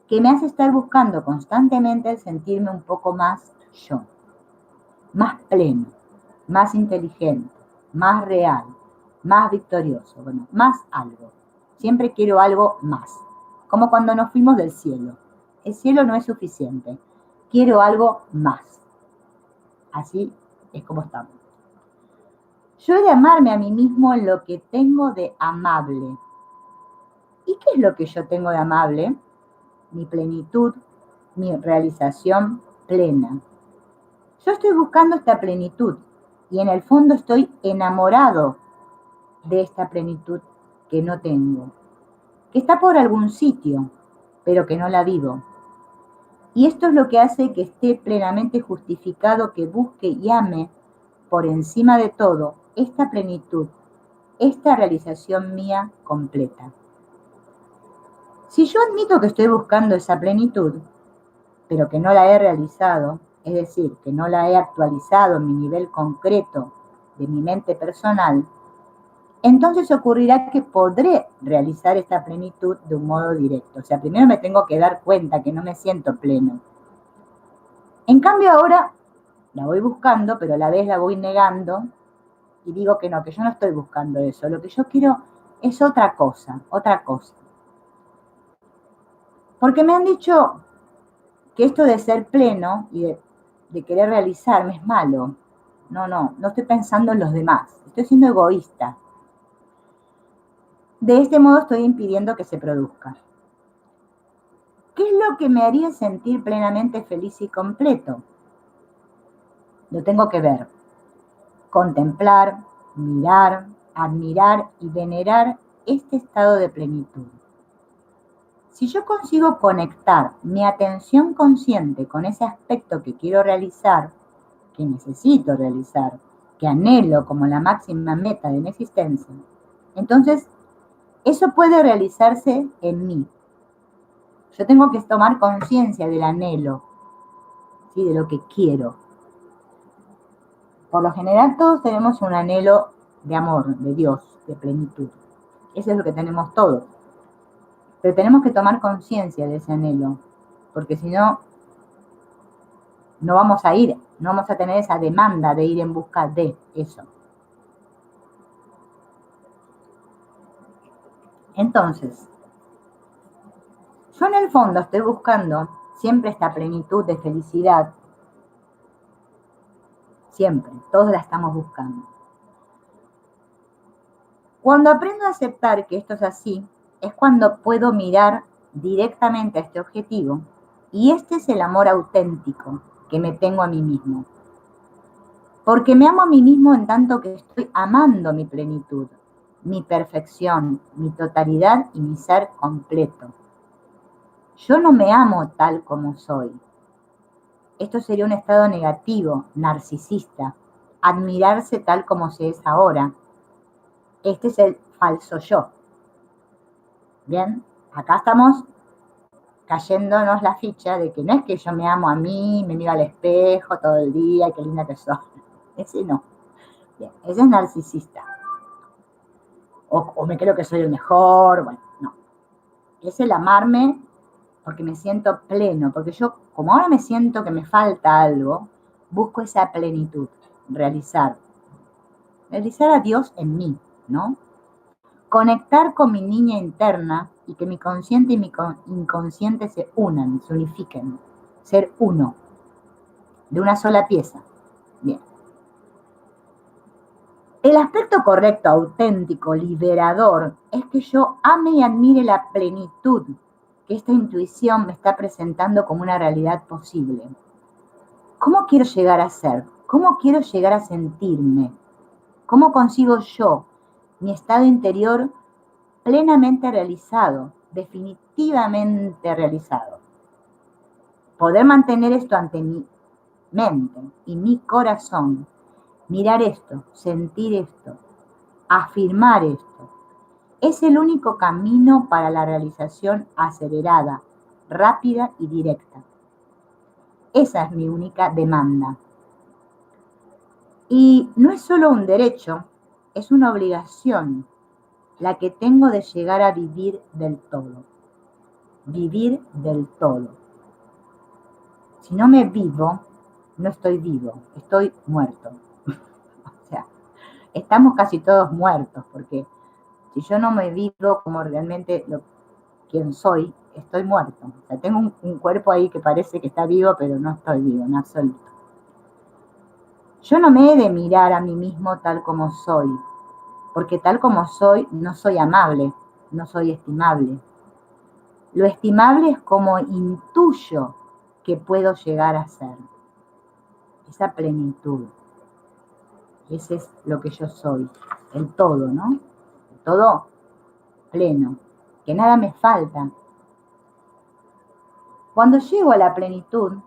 que me hace estar buscando constantemente el sentirme un poco más yo, más pleno, más inteligente, más real, más victorioso, bueno, más algo. Siempre quiero algo más, como cuando nos fuimos del cielo. El cielo no es suficiente, quiero algo más. Así es como estamos. Yo he de amarme a mí mismo en lo que tengo de amable. ¿Y qué es lo que yo tengo de amable? Mi plenitud, mi realización plena. Yo estoy buscando esta plenitud y en el fondo estoy enamorado de esta plenitud que no tengo, que está por algún sitio, pero que no la vivo. Y esto es lo que hace que esté plenamente justificado que busque y ame por encima de todo esta plenitud, esta realización mía completa. Si yo admito que estoy buscando esa plenitud, pero que no la he realizado, es decir, que no la he actualizado en mi nivel concreto de mi mente personal, entonces ocurrirá que podré realizar esta plenitud de un modo directo. O sea, primero me tengo que dar cuenta que no me siento pleno. En cambio ahora la voy buscando, pero a la vez la voy negando y digo que no, que yo no estoy buscando eso. Lo que yo quiero es otra cosa, otra cosa. Porque me han dicho que esto de ser pleno y de querer realizarme es malo. No estoy pensando en los demás, estoy siendo egoísta. De este modo estoy impidiendo que se produzca. ¿Qué es lo que me haría sentir plenamente feliz y completo? Lo tengo que ver, contemplar, mirar, admirar y venerar este estado de plenitud. Si yo consigo conectar mi atención consciente con ese aspecto que quiero realizar, que necesito realizar, que anhelo como la máxima meta de mi existencia, entonces eso puede realizarse en mí. Yo tengo que tomar conciencia del anhelo, ¿sí? De lo que quiero. Por lo general todos tenemos un anhelo de amor, de Dios, de plenitud. Eso es lo que tenemos todos. Pero tenemos que tomar conciencia de ese anhelo, porque si no, no vamos a ir, no vamos a tener esa demanda de ir en busca de eso. Entonces, yo en el fondo estoy buscando siempre esta plenitud de felicidad, siempre, todos la estamos buscando. Cuando aprendo a aceptar que esto es así, es cuando puedo mirar directamente a este objetivo, y este es el amor auténtico que me tengo a mí mismo. Porque me amo a mí mismo en tanto que estoy amando mi plenitud, mi perfección, mi totalidad y mi ser completo. Yo no me amo tal como soy. Esto sería un estado negativo, narcisista, admirarse tal como se es ahora. Este es el falso yo. Bien, acá estamos cayéndonos la ficha de que no es que yo me amo a mí, me miro al espejo todo el día, y qué linda que soy. Ese no. Bien, ese es narcisista. O me creo que soy el mejor, bueno, no. Es el amarme porque me siento pleno, porque yo, como ahora me siento que me falta algo, busco esa plenitud, realizar a Dios en mí, ¿no? Conectar con mi niña interna y que mi consciente y mi inconsciente se unan, se unifiquen, ser uno, de una sola pieza. Bien. El aspecto correcto, auténtico, liberador, es que yo ame y admire la plenitud que esta intuición me está presentando como una realidad posible. ¿Cómo quiero llegar a ser? ¿Cómo quiero llegar a sentirme? ¿Cómo consigo yo mi estado interior plenamente realizado, definitivamente realizado? poder mantener esto ante mi mente y mi corazón, mirar esto, sentir esto, afirmar esto, es el único camino para la realización acelerada, rápida y directa. Esa es mi única demanda. Y no es solo un derecho, es una obligación la que tengo de llegar a vivir del todo. Vivir del todo. Si no me vivo, no estoy vivo, estoy muerto. O sea, estamos casi todos muertos, porque si yo no me vivo como realmente quien soy, estoy muerto. O sea, tengo un cuerpo ahí que parece que está vivo, pero no estoy vivo en absoluto. Yo no me he de mirar a mí mismo tal como soy, porque tal como soy, no soy amable, no soy estimable. Lo estimable es como intuyo que puedo llegar a ser. Esa plenitud. Ese es lo que yo soy. El todo, ¿no? El todo pleno. Que nada me falta. Cuando llego a la plenitud,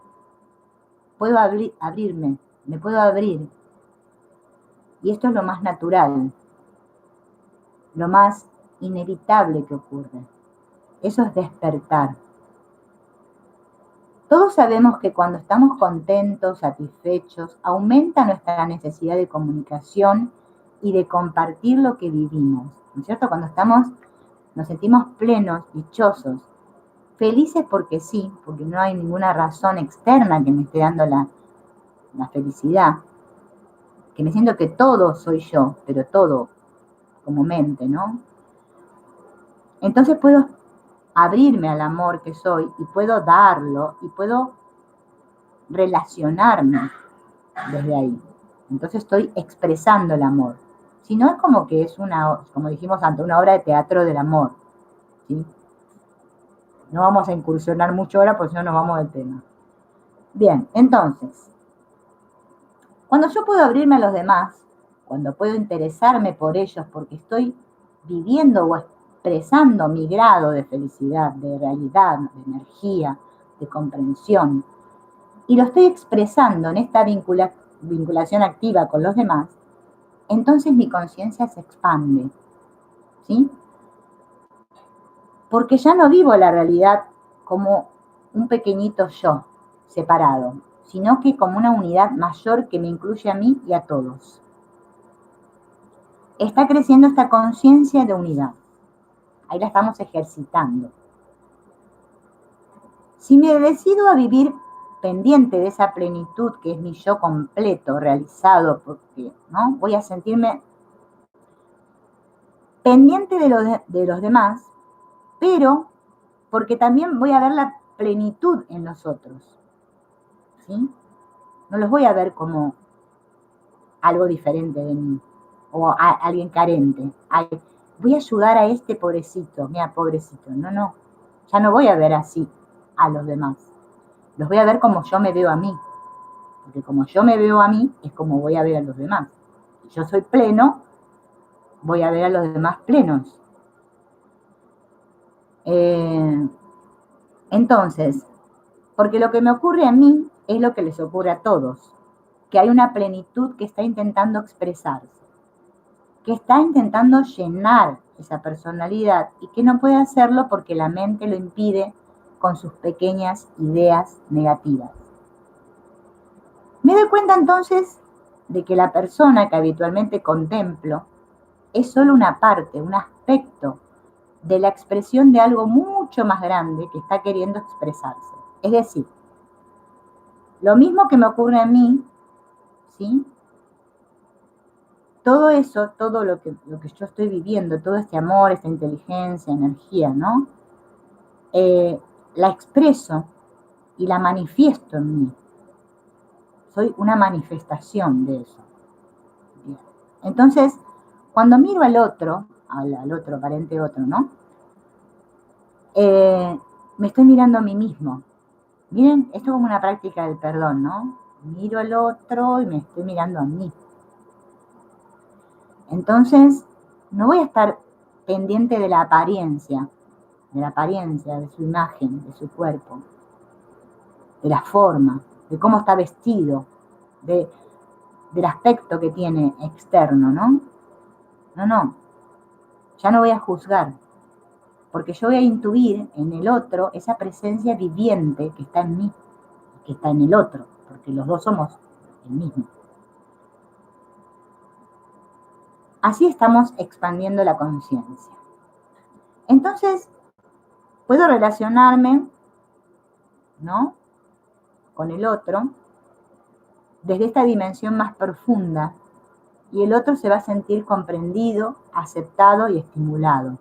puedo abrirme, me puedo abrir. Y esto es lo más natural, lo más inevitable que ocurre. Eso es despertar. Todos sabemos que cuando estamos contentos, satisfechos, aumenta nuestra necesidad de comunicación y de compartir lo que vivimos, ¿no es cierto? Cuando nos sentimos plenos, dichosos, felices porque sí, porque no hay ninguna razón externa que me esté dando la felicidad, que me siento que todo soy yo, pero todo como mente, ¿no? Entonces puedo abrirme al amor que soy y puedo darlo y puedo relacionarme desde ahí. Entonces estoy expresando el amor. Si no, es como que es como dijimos antes, una obra de teatro del amor. ¿Sí? No vamos a incursionar mucho ahora porque si no nos vamos del tema. Bien, entonces, cuando yo puedo abrirme a los demás, cuando puedo interesarme por ellos porque estoy viviendo o expresando mi grado de felicidad, de realidad, de energía, de comprensión, y lo estoy expresando en esta vinculación activa con los demás, entonces mi conciencia se expande, ¿sí? Porque ya no vivo la realidad como un pequeñito yo separado, sino que como una unidad mayor que me incluye a mí y a todos. Está creciendo esta conciencia de unidad. Ahí la estamos ejercitando. Si me decido a vivir pendiente de esa plenitud que es mi yo completo, realizado, porque ¿no? Voy a sentirme pendiente de los demás, pero porque también voy a ver la plenitud en los otros, ¿sí? No los voy a ver como algo diferente de mí o a alguien carente. Ay, voy a ayudar a este pobrecito, mira, pobrecito. No, ya no voy a ver así a los demás. Los voy a ver como yo me veo a mí, porque como yo me veo a mí es como voy a ver a los demás. Si yo soy pleno, voy a ver a los demás plenos. Entonces, porque lo que me ocurre a mí es lo que les ocurre a todos, que hay una plenitud que está intentando expresarse, que está intentando llenar esa personalidad y que no puede hacerlo porque la mente lo impide con sus pequeñas ideas negativas. Me doy cuenta entonces de que la persona que habitualmente contemplo es solo una parte, un aspecto de la expresión de algo mucho más grande que está queriendo expresarse. Es decir, lo mismo que me ocurre a mí, ¿sí? Todo eso, todo lo que yo estoy viviendo, todo este amor, esta inteligencia, energía, ¿no? La expreso y la manifiesto en mí. Soy una manifestación de eso. Bien. Entonces, cuando miro al otro aparente otro, ¿no? Me estoy mirando a mí mismo. Miren, esto es como una práctica del perdón, ¿no? Miro al otro y me estoy mirando a mí. Entonces, no voy a estar pendiente de la apariencia, de su imagen, de su cuerpo. de la forma, de cómo está vestido, del aspecto que tiene externo, ¿no? No, ya no voy a juzgar, porque yo voy a intuir en el otro esa presencia viviente que está en mí, que está en el otro, porque los dos somos el mismo. Así estamos expandiendo la conciencia. Entonces, puedo relacionarme, ¿no?, con el otro desde esta dimensión más profunda, y el otro se va a sentir comprendido, aceptado y estimulado.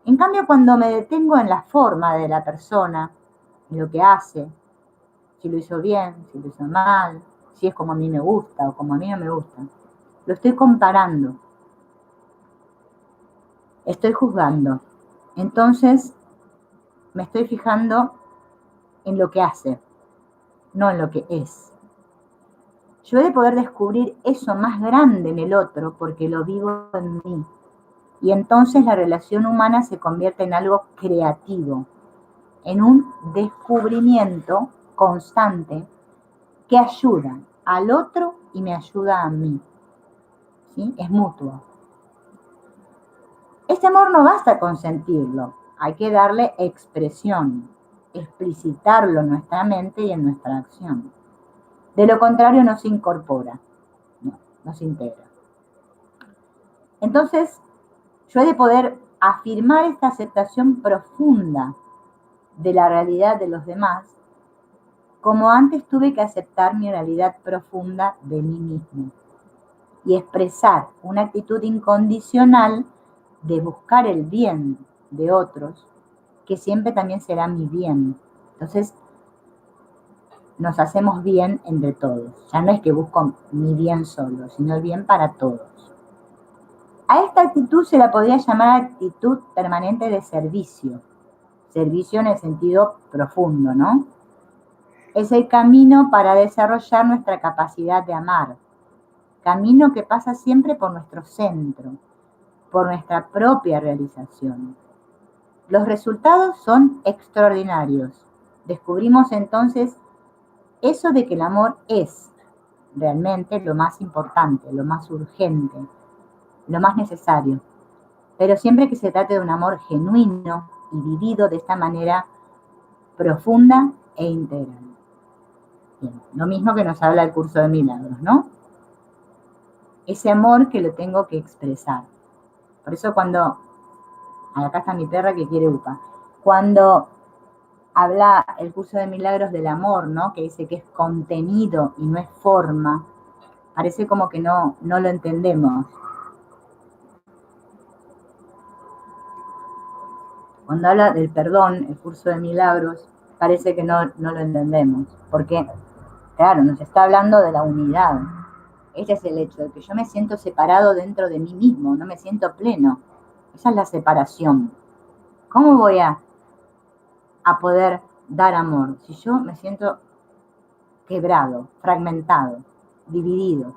En cambio, cuando me detengo en la forma de la persona, en lo que hace, si lo hizo bien, si lo hizo mal, si es como a mí me gusta o como a mí no me gusta, lo estoy comparando, estoy juzgando. Entonces, me estoy fijando en lo que hace, no en lo que es. Yo he de poder descubrir eso más grande en el otro porque lo vivo en mí. Y entonces la relación humana se convierte en algo creativo, en un descubrimiento constante que ayuda al otro y me ayuda a mí. ¿Sí? Es mutuo. Este amor no basta con sentirlo, hay que darle expresión, explicitarlo en nuestra mente y en nuestra acción. De lo contrario no se incorpora, no se integra. Entonces, yo he de poder afirmar esta aceptación profunda de la realidad de los demás, como antes tuve que aceptar mi realidad profunda de mí mismo, y expresar una actitud incondicional de buscar el bien de otros, que siempre también será mi bien. Entonces, nos hacemos bien entre todos. Ya no es que busco mi bien solo, sino el bien para todos. A esta actitud se la podría llamar actitud permanente de servicio. Servicio en el sentido profundo, ¿no? Es el camino para desarrollar nuestra capacidad de amar. Camino que pasa siempre por nuestro centro, por nuestra propia realización. Los resultados son extraordinarios. Descubrimos entonces eso de que el amor es realmente lo más importante, lo más urgente, lo más necesario. Pero siempre que se trate de un amor genuino y vivido de esta manera profunda e integral. Bien, lo mismo que nos habla el curso de milagros, ¿no? Ese amor que lo tengo que expresar. Por eso cuando, acá está mi perra que quiere upa, cuando habla el curso de milagros del amor, ¿no?, que dice que es contenido y no es forma, parece como que no lo entendemos. Cuando habla del perdón, el curso de milagros, parece que no lo entendemos, porque, claro, nos está hablando de la unidad. Ese es el hecho, de que yo me siento separado dentro de mí mismo, no me siento pleno. Esa es la separación. ¿Cómo voy a poder dar amor si yo me siento quebrado, fragmentado, dividido?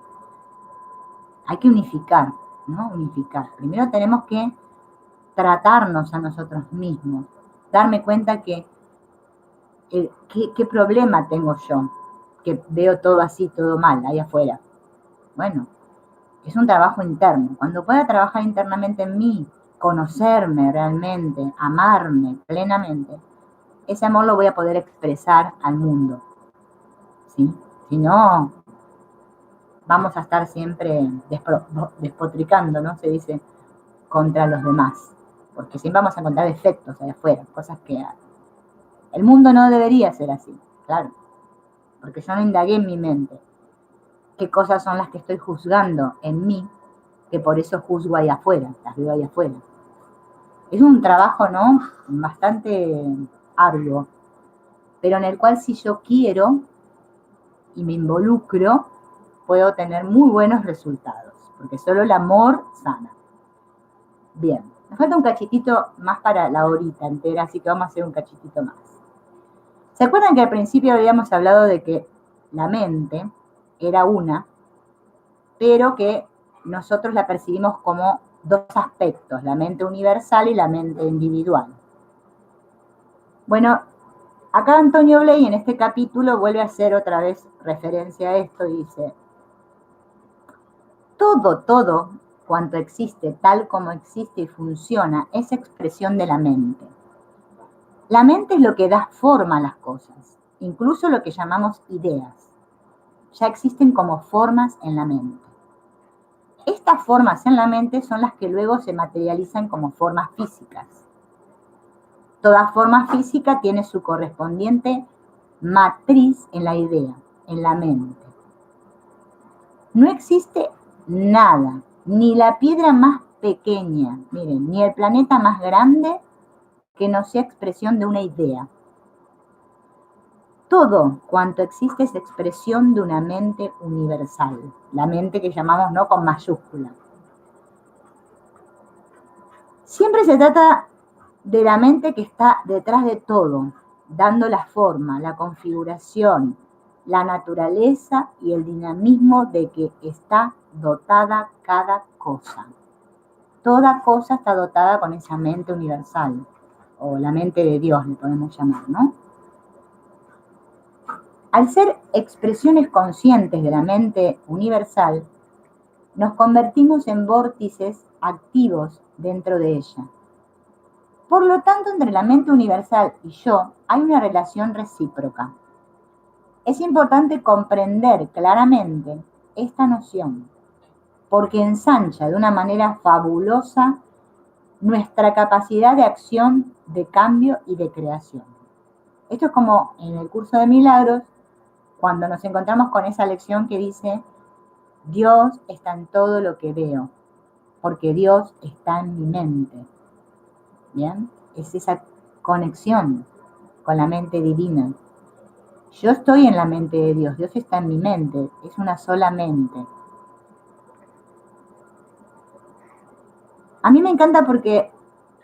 Hay que unificar, ¿no? Unificar. Primero tenemos que tratarnos a nosotros mismos, darme cuenta que ¿qué problema tengo yo? Que veo todo así, todo mal, ahí afuera. Bueno, es un trabajo interno. Cuando pueda trabajar internamente en mí, conocerme realmente, amarme plenamente, ese amor lo voy a poder expresar al mundo. ¿Sí? Si no, vamos a estar siempre despotricando, ¿no? Se dice, contra los demás. Porque siempre vamos a encontrar defectos allá afuera, cosas que el mundo no debería ser así, claro. Porque yo no indagué en mi mente qué cosas son las que estoy juzgando en mí, que por eso juzgo ahí afuera, las veo ahí afuera. Es un trabajo, ¿no?, bastante arduo, pero en el cual si yo quiero y me involucro, puedo tener muy buenos resultados, porque solo el amor sana. Bien, nos falta un cachitito más para la horita entera, así que vamos a hacer un cachitito más. ¿Se acuerdan que al principio habíamos hablado de que la mente era una, pero que nosotros la percibimos como dos aspectos, la mente universal y la mente individual? Bueno, Acá Antonio Bley en este capítulo vuelve a hacer otra vez referencia a esto y dice, todo cuanto existe, tal como existe y funciona, es expresión de la mente. La mente es lo que da forma a las cosas, incluso lo que llamamos ideas. Ya existen como formas en la mente. Estas formas en la mente son las que luego se materializan como formas físicas. Toda forma física tiene su correspondiente matriz en la idea, en la mente. No existe nada, ni la piedra más pequeña, miren, ni el planeta más grande que no sea expresión de una idea. Todo cuanto existe es expresión de una mente universal, la mente que llamamos no con mayúscula. Siempre se trata de la mente que está detrás de todo, dando la forma, la configuración, la naturaleza y el dinamismo de que está dotada cada cosa. Toda cosa está dotada con esa mente universal, o la mente de Dios le podemos llamar, ¿no? Al ser expresiones conscientes de la mente universal, nos convertimos en vórtices activos dentro de ella. Por lo tanto, entre la mente universal y yo hay una relación recíproca. Es importante comprender claramente esta noción, porque ensancha de una manera fabulosa nuestra capacidad de acción, de cambio y de creación. Esto es como en el curso de milagros, cuando nos encontramos con esa lección que dice, Dios está en todo lo que veo, porque Dios está en mi mente. ¿Bien? Es esa conexión con la mente divina. Yo estoy en la mente de Dios, Dios está en mi mente, es una sola mente. A mí me encanta porque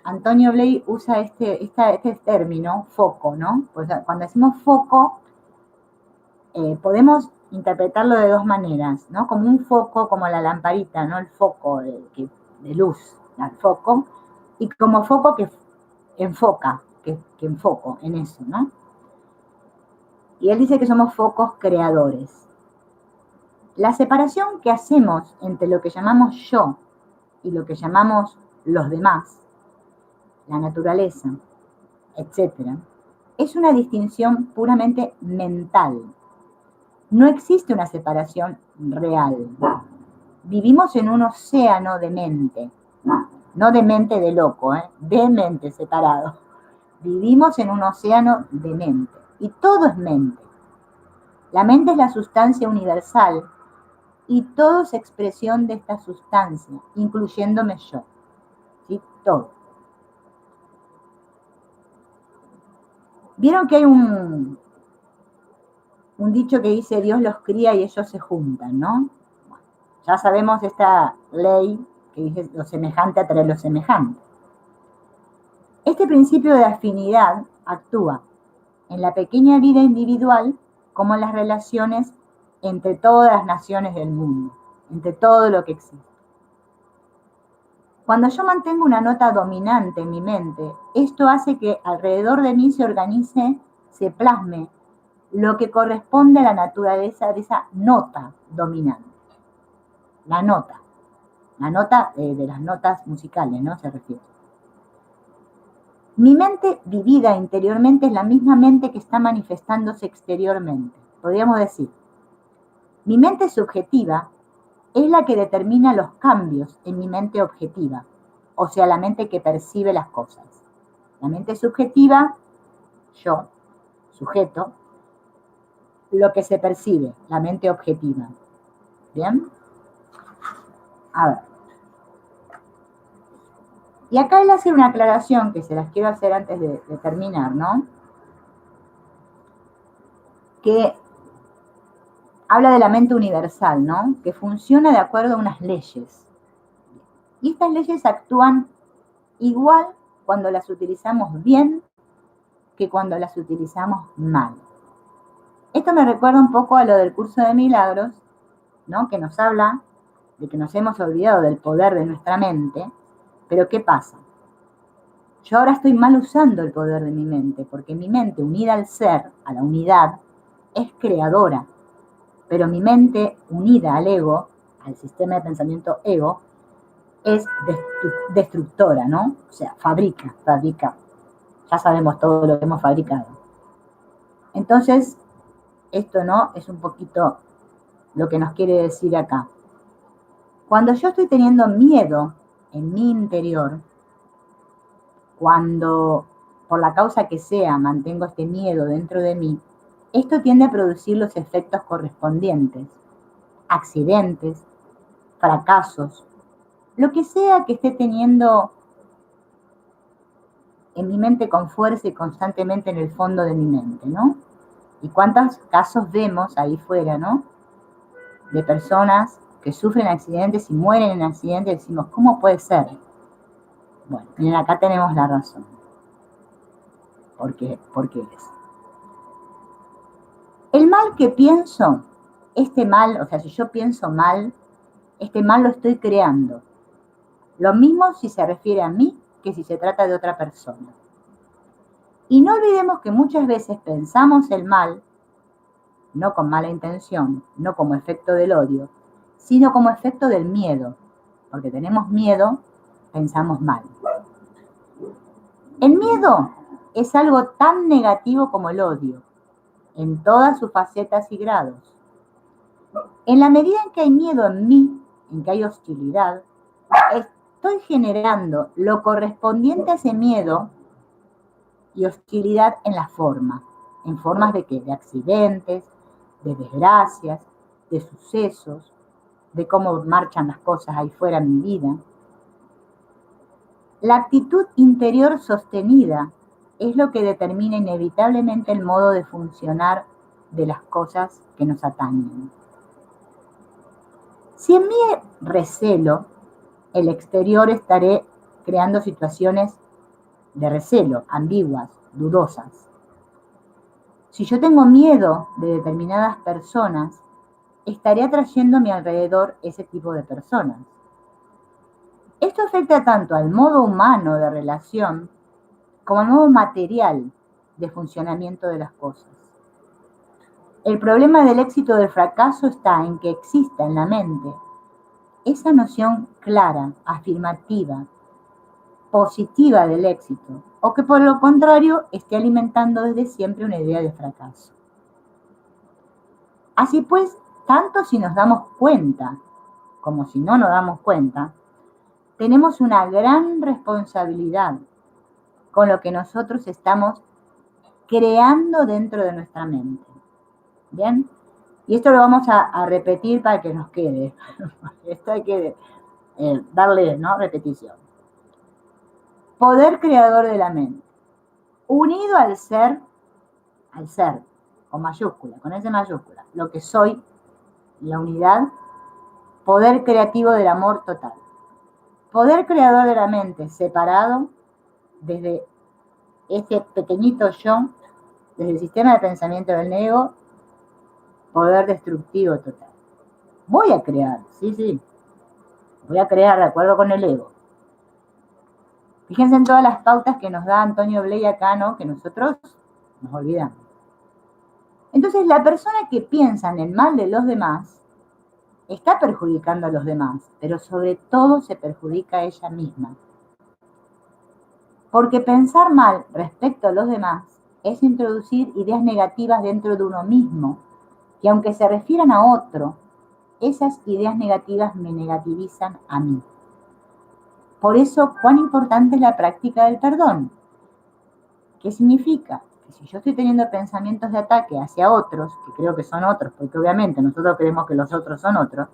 Antonio Bley usa este término, foco, ¿no? Pues cuando decimos foco, podemos interpretarlo de dos maneras, ¿no? Como un foco, como la lamparita, ¿no? El foco de luz, el foco, y como foco que enfoca, que enfoco en eso, ¿no? Y él dice que somos focos creadores. La separación que hacemos entre lo que llamamos yo y lo que llamamos los demás, la naturaleza, etc., es una distinción puramente mental. No existe una separación real. Vivimos en un océano de mente, no de mente de loco, de mente separado. Vivimos en un océano de mente y todo es mente. La mente es la sustancia universal y todo es expresión de esta sustancia, incluyéndome yo. ¿Sí? Todo. ¿Vieron que hay un dicho que dice Dios los cría y ellos se juntan, ¿no? Bueno, ya sabemos esta ley que dice lo semejante atrae lo semejante. Este principio de afinidad actúa en la pequeña vida individual como en las relaciones entre todas las naciones del mundo, entre todo lo que existe. Cuando yo mantengo una nota dominante en mi mente, esto hace que alrededor de mí se organice, se plasme lo que corresponde a la naturaleza de esa nota dominante. La nota de las notas musicales, ¿no? Se refiere. Mi mente vivida interiormente es la misma mente que está manifestándose exteriormente. Podríamos decir, mi mente subjetiva es la que determina los cambios en mi mente objetiva, o sea, la mente que percibe las cosas. La mente subjetiva, yo, sujeto, lo que se percibe, la mente objetiva. ¿Bien? A ver. Y acá él hace una aclaración que se las quiero hacer antes de terminar, ¿no? Que habla de la mente universal, ¿no? Que funciona de acuerdo a unas leyes. Y estas leyes actúan igual cuando las utilizamos bien que cuando las utilizamos mal. Esto me recuerda un poco a lo del curso de milagros, ¿no? Que nos habla de que nos hemos olvidado del poder de nuestra mente, pero ¿qué pasa? Yo ahora estoy mal usando el poder de mi mente, porque mi mente unida al ser, a la unidad, es creadora. Pero mi mente unida al ego, al sistema de pensamiento ego, es destructora, ¿no? O sea, fabrica. Ya sabemos todo lo que hemos fabricado. Entonces, esto, ¿no? Es un poquito lo que nos quiere decir acá. Cuando yo estoy teniendo miedo en mi interior, cuando por la causa que sea mantengo este miedo dentro de mí, esto tiende a producir los efectos correspondientes, accidentes, fracasos, lo que sea que esté teniendo en mi mente con fuerza y constantemente en el fondo de mi mente, ¿no? Y cuántos casos vemos ahí fuera, ¿no? De personas que sufren accidentes y mueren en accidentes, decimos, ¿cómo puede ser? Bueno, miren, acá tenemos la razón. ¿Por qué es? El mal que pienso, este mal, o sea, si yo pienso mal, este mal lo estoy creando. Lo mismo si se refiere a mí que si se trata de otra persona. Y no olvidemos que muchas veces pensamos el mal, no con mala intención, no como efecto del odio, sino como efecto del miedo. Porque tenemos miedo, pensamos mal. El miedo es algo tan negativo como el odio, en todas sus facetas y grados. En la medida en que hay miedo en mí, en que hay hostilidad, estoy generando lo correspondiente a ese miedo y hostilidad en la forma. ¿En formas de qué? De accidentes, de desgracias, de sucesos, de cómo marchan las cosas ahí fuera en mi vida. La actitud interior sostenida es lo que determina inevitablemente el modo de funcionar de las cosas que nos atañen. Si en mí recelo, el exterior estaré creando situaciones de recelo, ambiguas, dudosas. Si yo tengo miedo de determinadas personas, estaré atrayendo a mi alrededor ese tipo de personas. Esto afecta tanto al modo humano de relación como al modo material de funcionamiento de las cosas. El problema del éxito o del fracaso está en que exista en la mente esa noción clara, afirmativa, positiva del éxito, o que por lo contrario esté alimentando desde siempre una idea de fracaso. Así pues, tanto si nos damos cuenta como si no nos damos cuenta, tenemos una gran responsabilidad con lo que nosotros estamos creando dentro de nuestra mente. ¿Bien? Y esto lo vamos a repetir para que nos quede. Esto hay que darle, ¿no?, repetición. Poder creador de la mente, unido al ser, con mayúscula, con S mayúscula, lo que soy, la unidad, poder creativo del amor total. Poder creador de la mente, separado desde este pequeñito yo, desde el sistema de pensamiento del ego, poder destructivo total. Voy a crear, sí, voy a crear de acuerdo con el ego. Fíjense en todas las pautas que nos da Antonio Bley acá, ¿no?, que nosotros nos olvidamos. Entonces, la persona que piensa en el mal de los demás está perjudicando a los demás, pero sobre todo se perjudica a ella misma. Porque pensar mal respecto a los demás es introducir ideas negativas dentro de uno mismo, que aunque se refieran a otro, esas ideas negativas me negativizan a mí. Por eso, cuán importante es la práctica del perdón. ¿Qué significa? Que si yo estoy teniendo pensamientos de ataque hacia otros, que creo que son otros, porque obviamente nosotros creemos que los otros son otros,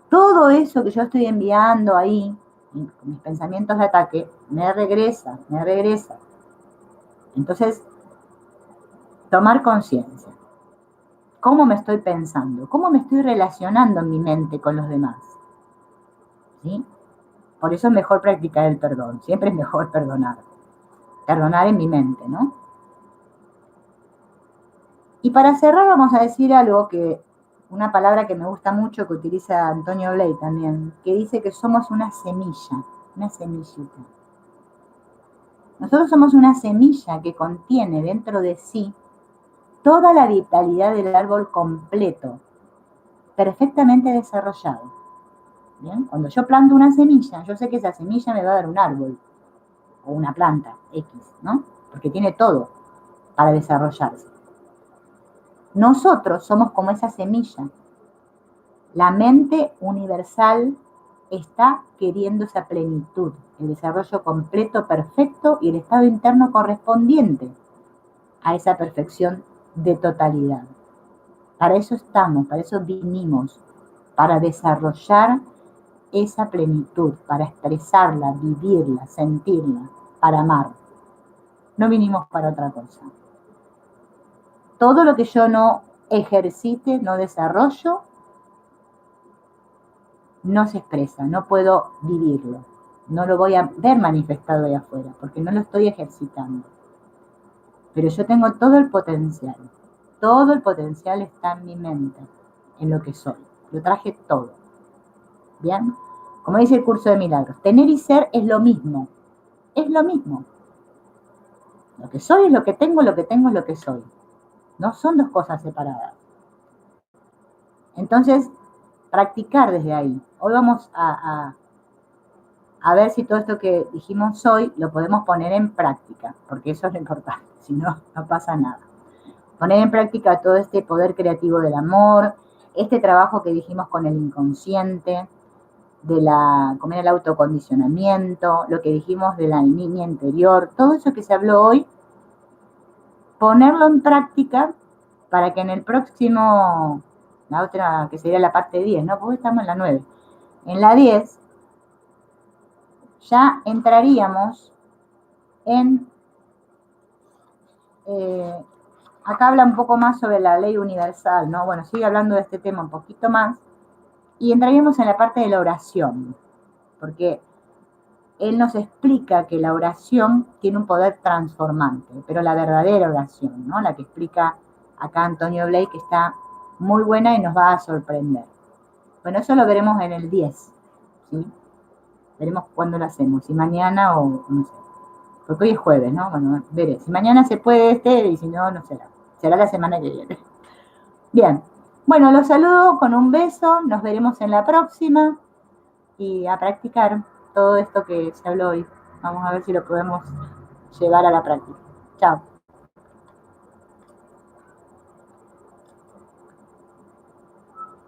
todo eso que yo estoy enviando ahí, mis pensamientos de ataque, me regresa. Entonces, tomar conciencia. ¿Cómo me estoy pensando? ¿Cómo me estoy relacionando en mi mente con los demás? ¿Sí? Por eso es mejor practicar el perdón. Siempre es mejor perdonar. Perdonar en mi mente, ¿no? Y para cerrar vamos a decir algo que, una palabra que me gusta mucho que utiliza Antonio Bley también, que dice que somos una semilla, una semillita. Nosotros somos una semilla que contiene dentro de sí toda la vitalidad del árbol completo, perfectamente desarrollado. ¿Bien? Cuando yo planto una semilla, yo sé que esa semilla me va a dar un árbol o una planta X, ¿no? Porque tiene todo para desarrollarse. Nosotros somos como esa semilla. La mente universal está queriendo esa plenitud, el desarrollo completo, perfecto y el estado interno correspondiente a esa perfección de totalidad. Para eso estamos, para eso vinimos, para desarrollar esa plenitud, para expresarla, vivirla, sentirla, para amar. No vinimos para otra cosa. Todo lo que yo no ejercite, no desarrollo, no se expresa, no puedo vivirlo. No lo voy a ver manifestado ahí afuera, porque no lo estoy ejercitando. Pero yo tengo todo el potencial. Todo el potencial está en mi mente, en lo que soy. Lo traje todo. ¿Bien? Como dice el curso de milagros, tener y ser es lo mismo. Es lo mismo. Lo que soy es lo que tengo es lo que soy. No son dos cosas separadas. Entonces, practicar desde ahí. Hoy vamos a ver si todo esto que dijimos hoy lo podemos poner en práctica, porque eso es lo importante, si no, no pasa nada. Poner en práctica todo este poder creativo del amor, este trabajo que dijimos con el inconsciente, con el autocondicionamiento, lo que dijimos de la niña interior, todo eso que se habló hoy, ponerlo en práctica para que en el próximo, la otra que sería la parte 10, ¿no? Porque estamos en la 9. En la 10 ya entraríamos en, acá habla un poco más sobre la ley universal, ¿no? Bueno, sigue hablando de este tema un poquito más, y entraríamos en la parte de la oración, porque él nos explica que la oración tiene un poder transformante, pero la verdadera oración, ¿no? La que explica acá Antonio Blake, que está muy buena y nos va a sorprender. Bueno, eso lo veremos en el 10, ¿sí? Veremos cuándo lo hacemos, si mañana o no sé. Porque hoy es jueves, ¿no? Bueno, veré. Si mañana se puede y si no, no será. Será la semana que viene. Bien. Bueno, los saludo con un beso. Nos veremos en la próxima. Y a practicar todo esto que se habló hoy. Vamos a ver si lo podemos llevar a la práctica. Chao.